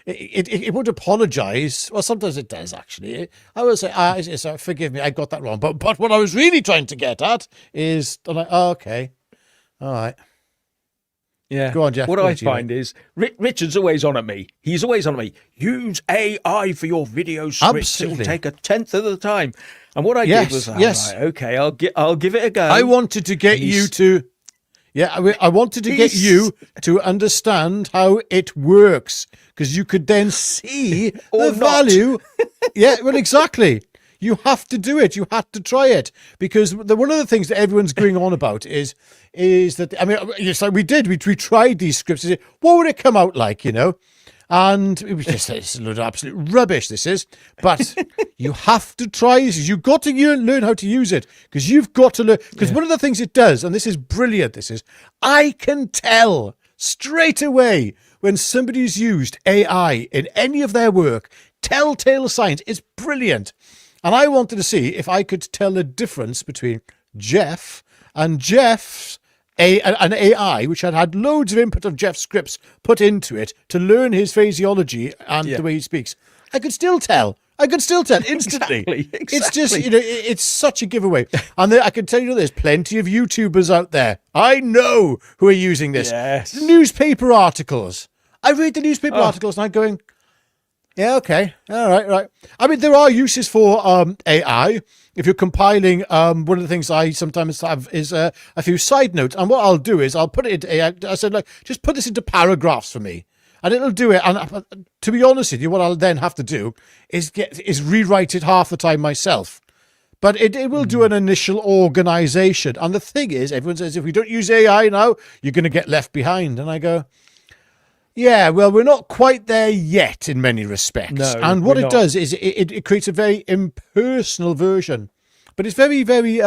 It would apologize. Well, sometimes it does, actually. I will say, forgive me, I got that wrong. But what I was really trying to get at is, I'm like, oh, okay. All right.
Yeah.
Go on, Jeff.
What I find is Richard's always on at me. He's always on at me. Use AI for your video scripts. It'll take 1/10 of the time. And what I did was, right, okay, I'll give it a go.
I wanted to get you to... Yeah, I wanted to get you to understand how it works, because you could then see the value. Yeah, well, exactly. You have to do it. You have to try it, because one of the things that everyone's going on about is that, I mean, it's like we tried these scripts. What would it come out like, you know? And it was just, it's a load of absolute rubbish, this is. But you have to try this. You've got to learn how to use it, because you've got to learn. Because one of the things it does, and this is brilliant, I can tell straight away when somebody's used AI in any of their work. Telltale signs. It's brilliant. And I wanted to see if I could tell the difference between Jeff and Jeff's an AI which had loads of input of Jeff's scripts put into it to learn his phraseology and the way he speaks, I could still tell instantly.
Exactly.
It's just, it's such a giveaway. And I can tell you there's plenty of YouTubers out there, I know, who are using this.
Yes.
Newspaper articles. I read the newspaper articles and I'm going, yeah, okay. All right. I mean, there are uses for AI. If you're compiling, one of the things I sometimes have is a few side notes. And what I'll do is I'll put it into AI. I said, just put this into paragraphs for me. And it'll do it. And to be honest with you, what I'll then have to do is rewrite it half the time myself. But it will do an initial organization. And the thing is, everyone says, if we don't use AI now, you're going to get left behind. And I go, yeah, well, we're not quite there yet in many respects.
No,
and what
we're
it
not.
does is it creates a very impersonal version. But it's very, very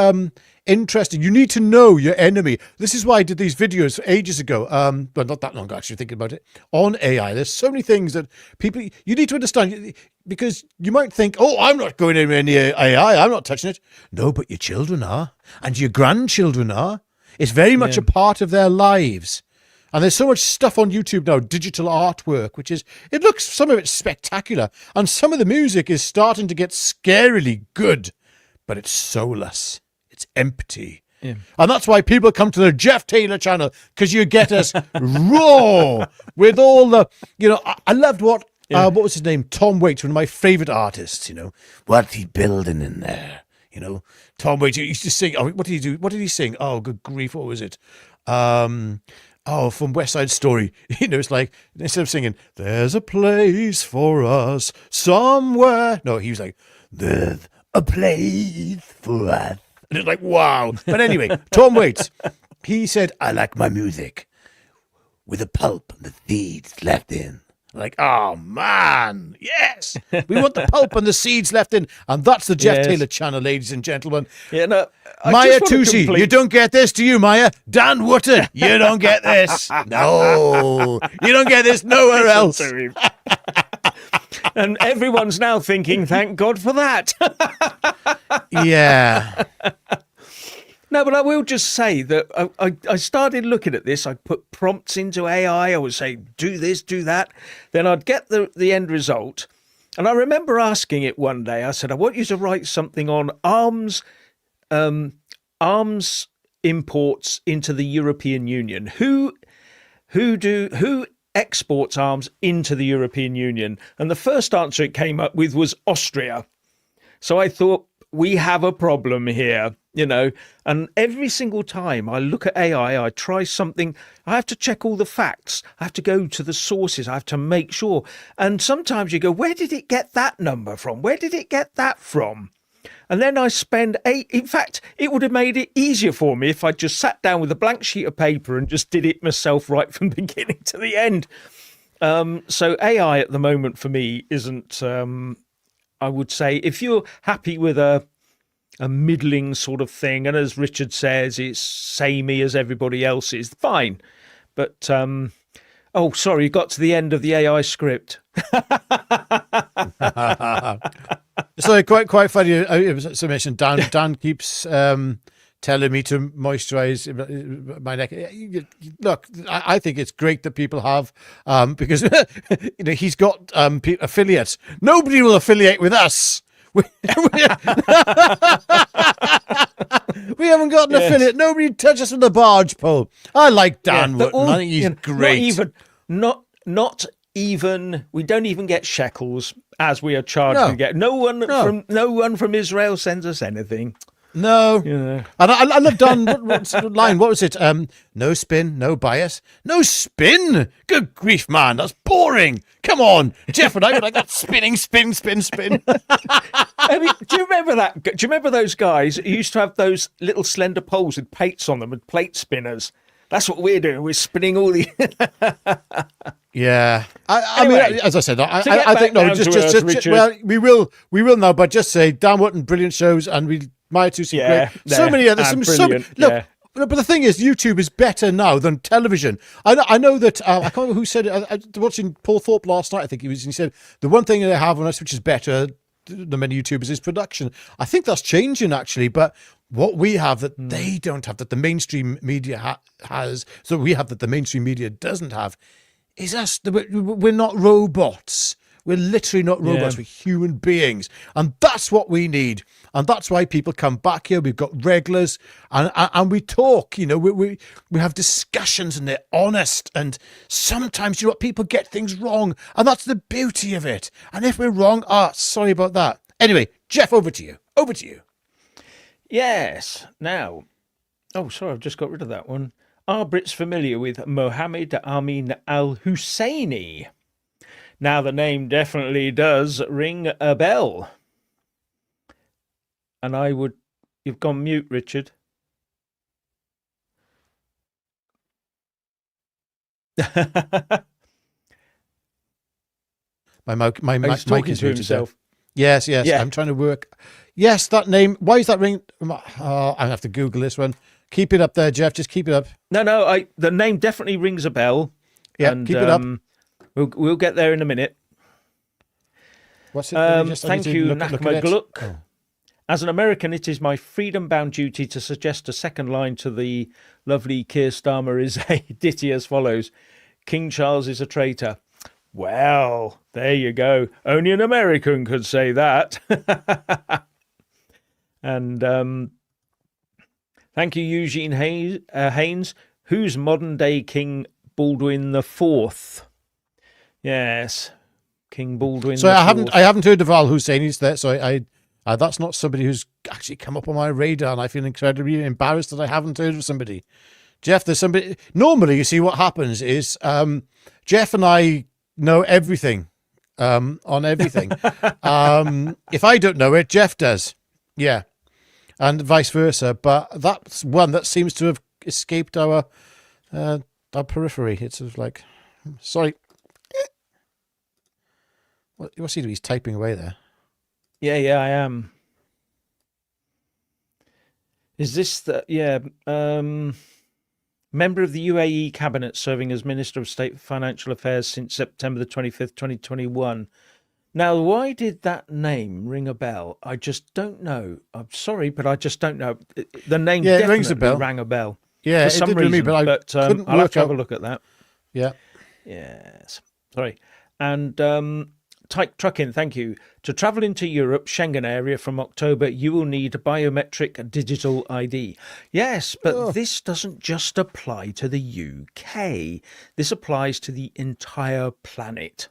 interesting. You need to know your enemy. This is why I did these videos ages ago. But not that long ago, actually, thinking about it, on AI. There's so many things that you need to understand, because you might think, oh, I'm not going anywhere near AI. I'm not touching it. No, but your children are. And your grandchildren are. It's very much a part of their lives. And there's so much stuff on YouTube now, digital artwork, some of it's spectacular. And some of the music is starting to get scarily good, but it's soulless. It's empty. Yeah. And that's why people come to the Jeff Taylor channel, because you get us raw with all the, I loved what was his name? Tom Waits, one of my favorite artists, what's he building in there? Tom Waits used to sing. Oh, what did he do? What did he sing? Oh, good grief. What was it? From West Side Story. It's like, instead of singing, there's a place for us somewhere. No, he was like, there's a place for us. And it's like, wow. But anyway, Tom Waits, he said, I like my music with the pulp and the seeds left in. Like, oh, man, yes. We want the pulp and the seeds left in. And that's the Jeff Taylor channel, ladies and gentlemen.
Yeah, no,
Maya Tusi, you don't get this, do you, Maya? Dan Wootton, you don't get this. No, you don't get this nowhere else.
And everyone's now thinking, thank God for that.
Yeah.
No, but I will just say that I started looking at this. I put prompts into AI. I would say, do this, do that. Then I'd get the end result. And I remember asking it one day, I said, I want you to write something on arms imports into the European Union. Who exports arms into the European Union? And the first answer it came up with was Austria. So I thought, we have a problem here, and every single time I look at AI, I try something, I have to check all the facts. I have to go to the sources. I have to make sure. And sometimes you go, where did it get that number from? Where did it get that from? And then I in fact, it would have made it easier for me if I just sat down with a blank sheet of paper and just did it myself right from the beginning to the end. So AI at the moment for me isn't, I would say, if you're happy with a middling sort of thing, and as Richard says, it's samey as everybody else is, fine. But, sorry, you got to the end of the AI script.
So quite funny. Summation. Dan keeps telling me to moisturize my neck. Look, I think it's great that people have because he's got affiliates. Nobody will affiliate with us. We haven't got an affiliate. Nobody touch us with the barge pole. I like Dan Wootton. I think he's great.
Not even. We don't even get shekels as we are charged to get. No one from Israel sends us anything.
No. Yeah. And I love Dan. What's the line? What was it? No spin, no bias. No spin? Good grief, man. That's boring. Come on. Jeff and I were like that spinning, spin.
I mean, do you remember that? Do you remember those guys who used to have those little slender poles with plates on them and plate spinners? That's what we're doing. We're spinning all the...
Yeah.
Anyway,
I mean, as I said, I think, no, just well, we will now, but just say Dan Wootton, brilliant shows, and Maya Tusi, great. So many others. Look, but the thing is, YouTube is better now than television. I know that, I can't remember who said it. I was watching Paul Thorpe last night, I think he said, the one thing they have on us which is better the many YouTubers is production. I think that's changing actually, but what we have that they don't have, that the mainstream media has, so we have that the mainstream media doesn't have, is us. We're not robots. We're literally not robots.
Yeah.
We're human beings. And that's what we need. And that's why people come back here. We've got regulars and we talk, you know, we have discussions and they're honest. And sometimes, you know what, people get things wrong. And that's the beauty of it. And if we're wrong, sorry about that. Anyway, Jeff, over to you. Over to you.
Yes. Now, sorry, I've just got rid of that one. Are Brits familiar with Mohammed Amin al-Husseini? Now, the name definitely does ring a bell. And you've gone mute, Richard.
My mic
He's talking
is
to
muted
himself.
there. Yes.
Yeah.
I'm trying to work. Yes, that name. Why is that ring? I have to Google this one. Keep it up there, Jeff. Just keep it up.
No. The name definitely rings a bell.
Yeah,
and,
keep it up.
We'll get there in a minute.
What's it?
Thank you, Nakma Gluck. As an American, it is my freedom-bound duty to suggest a second line to the lovely Keir Starmer is a ditty as follows. King Charles is a traitor. Well, there you go. Only an American could say that. And thank you, Eugene Haynes. Who's modern-day King Baldwin IV? Yes, King Baldwin.
So
IV.
I haven't heard of Al Husseini's there. So I that's not somebody who's actually come up on my radar, and I feel incredibly embarrassed that I haven't heard of somebody. Jeff, there's somebody. Normally, you see what happens is Jeff and I know everything on everything. If I don't know it, Jeff does. Yeah, and vice versa. But that's one that seems to have escaped our periphery. It's sort of like, sorry. What's he doing? He's typing away there.
Yeah, I am. Is this the member of the UAE cabinet serving as Minister of State for Financial Affairs since September the 25th, 2021? Now, why did that name ring a bell? I just don't know. I'm sorry, but I just don't know. The name
it
definitely
rings a bell.
rang a bell.
Yeah,
for some
it did
reason,
me, but I couldn't
I'll have
work
to have
out.
a look at that.
Yeah.
Yes. Sorry. And Tyke Trucking, thank you. To travel into Europe, Schengen area from October, you will need a biometric digital ID. Yes, but this doesn't just apply to the UK. This applies to the entire planet.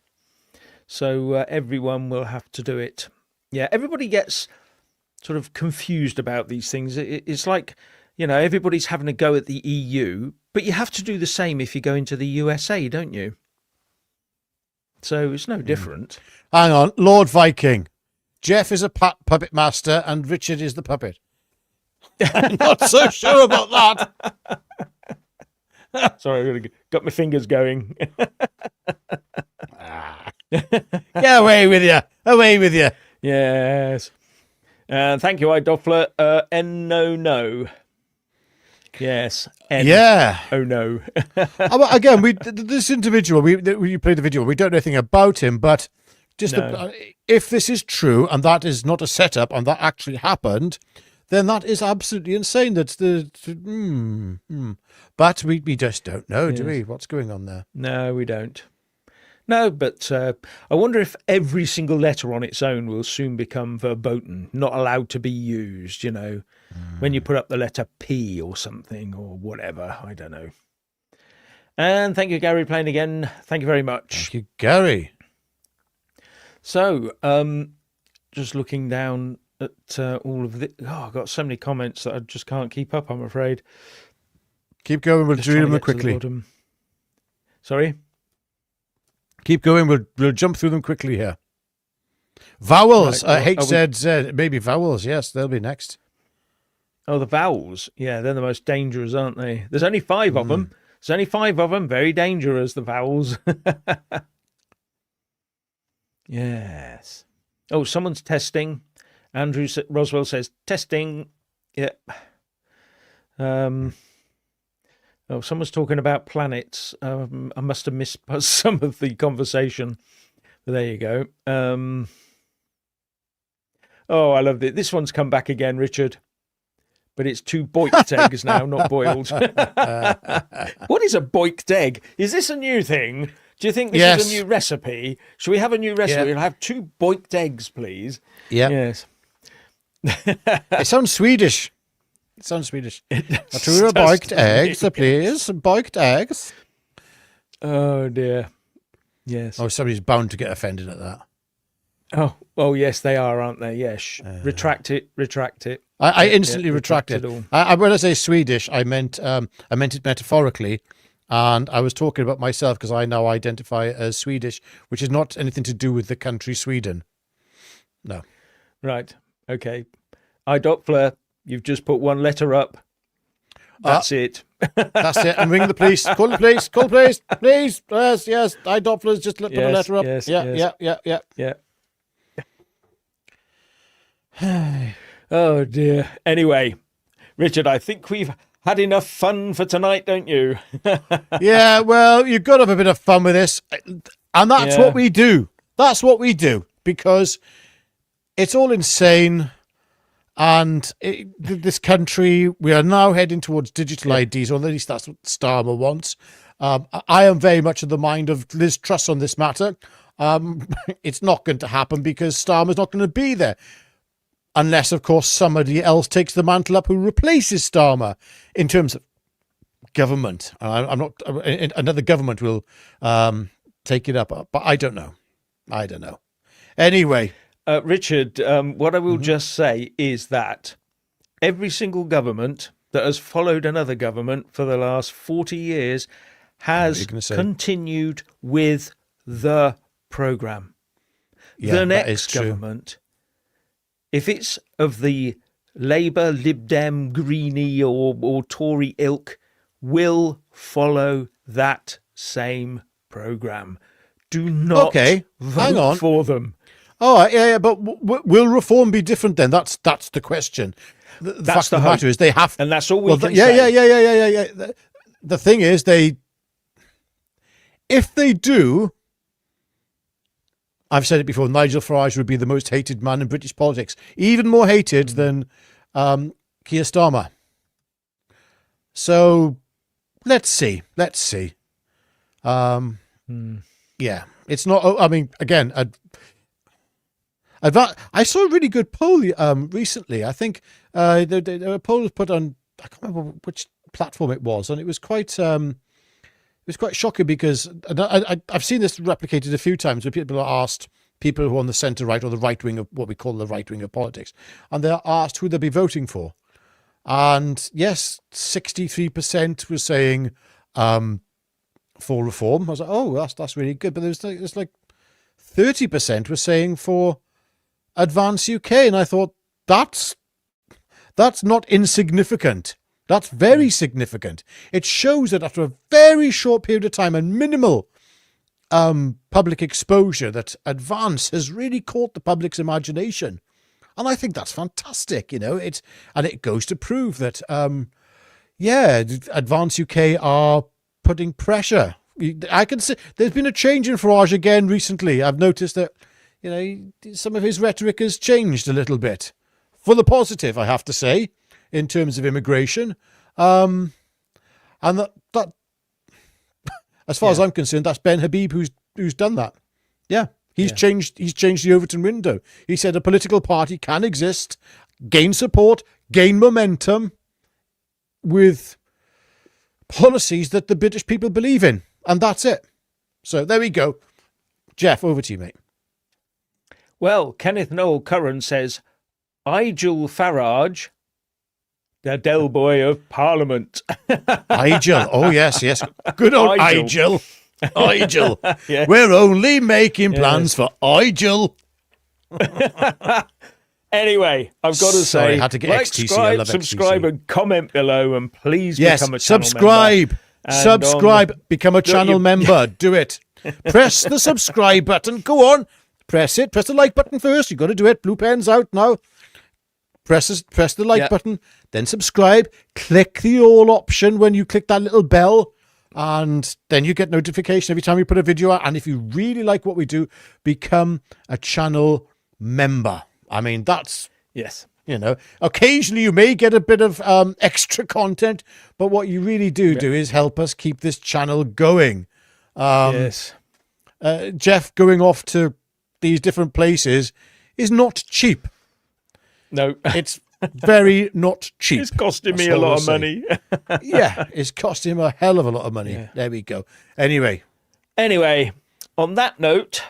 So everyone will have to do it. Yeah, everybody gets sort of confused about these things. It's like, you know, everybody's having a go at the EU, but you have to do the same if you go into the USA, don't you? So it's no different.
Hang on, Lord Viking. Jeff is a puppet master and Richard is the puppet. I'm not so sure about that.
Sorry, I got my fingers going.
Get away with you. Away with you.
Yes. Thank you, Doppler. No. Yes.
Yeah.
Oh, no.
Again, this individual, we played the video. We don't know anything about him, but just if this is true and that is not a setup and that actually happened, then that is absolutely insane. That's But we just don't know, do we? What's going on there?
No, we don't. No, but I wonder if every single letter on its own will soon become verboten, not allowed to be used, you know, when you put up the letter P or something or whatever. I don't know. And thank you, Gary, playing again. Thank you very much.
Thank you, Gary.
So, just looking down at all of the... Oh, I've got so many comments that I just can't keep up, I'm afraid.
Keep going. We'll
Just
read
trying to
them
get to the
quickly.
bottom. Sorry?
Keep going. We'll jump through them quickly here. Vowels.
Right,
HZZ. Maybe vowels. Yes, they'll be next.
Oh, the vowels. Yeah, they're the most dangerous, aren't they? There's only 5 of them. There's only 5 of them. Very dangerous, the vowels. Yes. Oh, someone's testing. Andrew Roswell says, testing. Yeah. Oh, someone's talking about planets. I must have missed some of the conversation. But there you go. Oh, I loved it. This one's come back again, Richard. But it's 2 boiked eggs now, not boiled. What is a boiked egg? Is this a new thing? Do you think this is a new recipe? Should we have a new recipe?
Yeah.
We'll have 2 boiked eggs, please.
Yeah.
Yes.
It sounds Swedish. It sounds Swedish. 2 boiked eggs, please. Boiked eggs.
Oh, dear. Yes.
Oh, somebody's bound to get offended at that.
Oh, yes, they are, aren't they? Yes. Retract it.
I instantly retracted.
all.
When I say Swedish, I meant it metaphorically, and I was talking about myself because I now identify as Swedish, which is not anything to do with the country Sweden. No.
Right. Okay. Doppler, you've just put 1 letter up. That's it.
That's it. And ring the police. Call the police. Call the police. Please. Yes. Doppler's just put a letter up.
Yes,
Yeah.
Oh, dear. Anyway, Richard, I think we've had enough fun for tonight, don't you?
Yeah, well, you've got to have a bit of fun with this. And that's what we do. That's what we do. Because it's all insane. And this country, we are now heading towards digital IDs, or at least that's what Starmer wants. I am very much of the mind of Liz Truss on this matter. It's not going to happen because Starmer's not going to be there. Unless, of course, somebody else takes the mantle up who replaces Starmer in terms of government. I'm not. Another government will take it up, but I don't know. Anyway.
Richard, what I will just say is that every single government that has followed another government for the last 40 years has continued with the programme.
Yeah,
the next government, if it's of the Labour, Lib Dem, Greenie or Tory ilk, will follow that same programme. Do not vote for them.
Oh, yeah, but will reform be different then? That's the question. The fact of the matter is they have...
And that's all we can say.
Yeah. The thing is, if they do... I've said it before, Nigel Farage would be the most hated man in British politics. Even more hated than Keir Starmer. So, let's see. Yeah, it's not... I mean, again... I saw a really good poll recently. I think the poll was put on, I can't remember which platform it was, and it was quite shocking because I've seen this replicated a few times where people are asked, people who are on the centre right or the right wing of what we call the right wing of politics, and they're asked who they'll be voting for, and yes, 63% was saying for reform. I was like, oh, that's really good, but there's like 30% was saying for Advance UK, and I thought that's not insignificant. That's very significant. It shows that after a very short period of time and minimal public exposure, that Advance has really caught the public's imagination, and I think that's fantastic. It goes to prove that Advance UK are putting pressure. I can see there's been a change in Farage again recently. I've noticed that. Some of his rhetoric has changed a little bit. For the positive, I have to say, in terms of immigration. And that as far as I'm concerned, that's Ben Habib who's done that. Yeah. He's changed the Overton window. He said a political party can exist, gain support, gain momentum with policies that the British people believe in. And that's it. So there we go. Jeff, over to you, mate.
Well, Kenneth Noel Curran says, Nigel Farage, the Del Boy of Parliament.
Nigel, oh yes. Good old Nigel.
Yeah.
We're only making plans for Nigel.
Anyway, I've got to say,
I had to get XTC. I love
subscribe
XTC.
and comment below, and please become a channel
subscribe.
member.
Subscribe. Become a channel member. Do it. Press the subscribe button. Go on. Press it. Press the like button first. You've got to do it. Blue pen's out now. Press the like button. Then subscribe. Click the all option when you click that little bell. And then you get notification every time we put a video out. And if you really like what we do, become a channel member. I mean, that's,
Yes.
you know, occasionally you may get a bit of extra content, but what you really do is help us keep this channel going.
Yes.
Jeff going off to these different places is not cheap.
No.
It's very not cheap.
It's costing me
That's
a
all
lot
I'll
of
say.
money.
Yeah, it's cost him a hell of a lot of money.
Yeah.
There we go. Anyway,
On that note,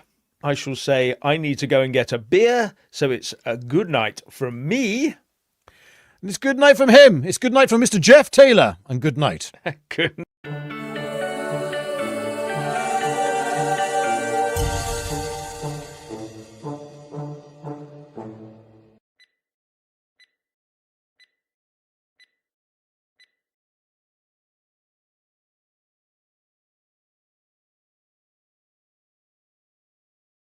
I shall say I need to go and get a beer. So it's a good night from me.
it's good night from him. It's good night from Mr. Jeff Taylor. And good night.
Good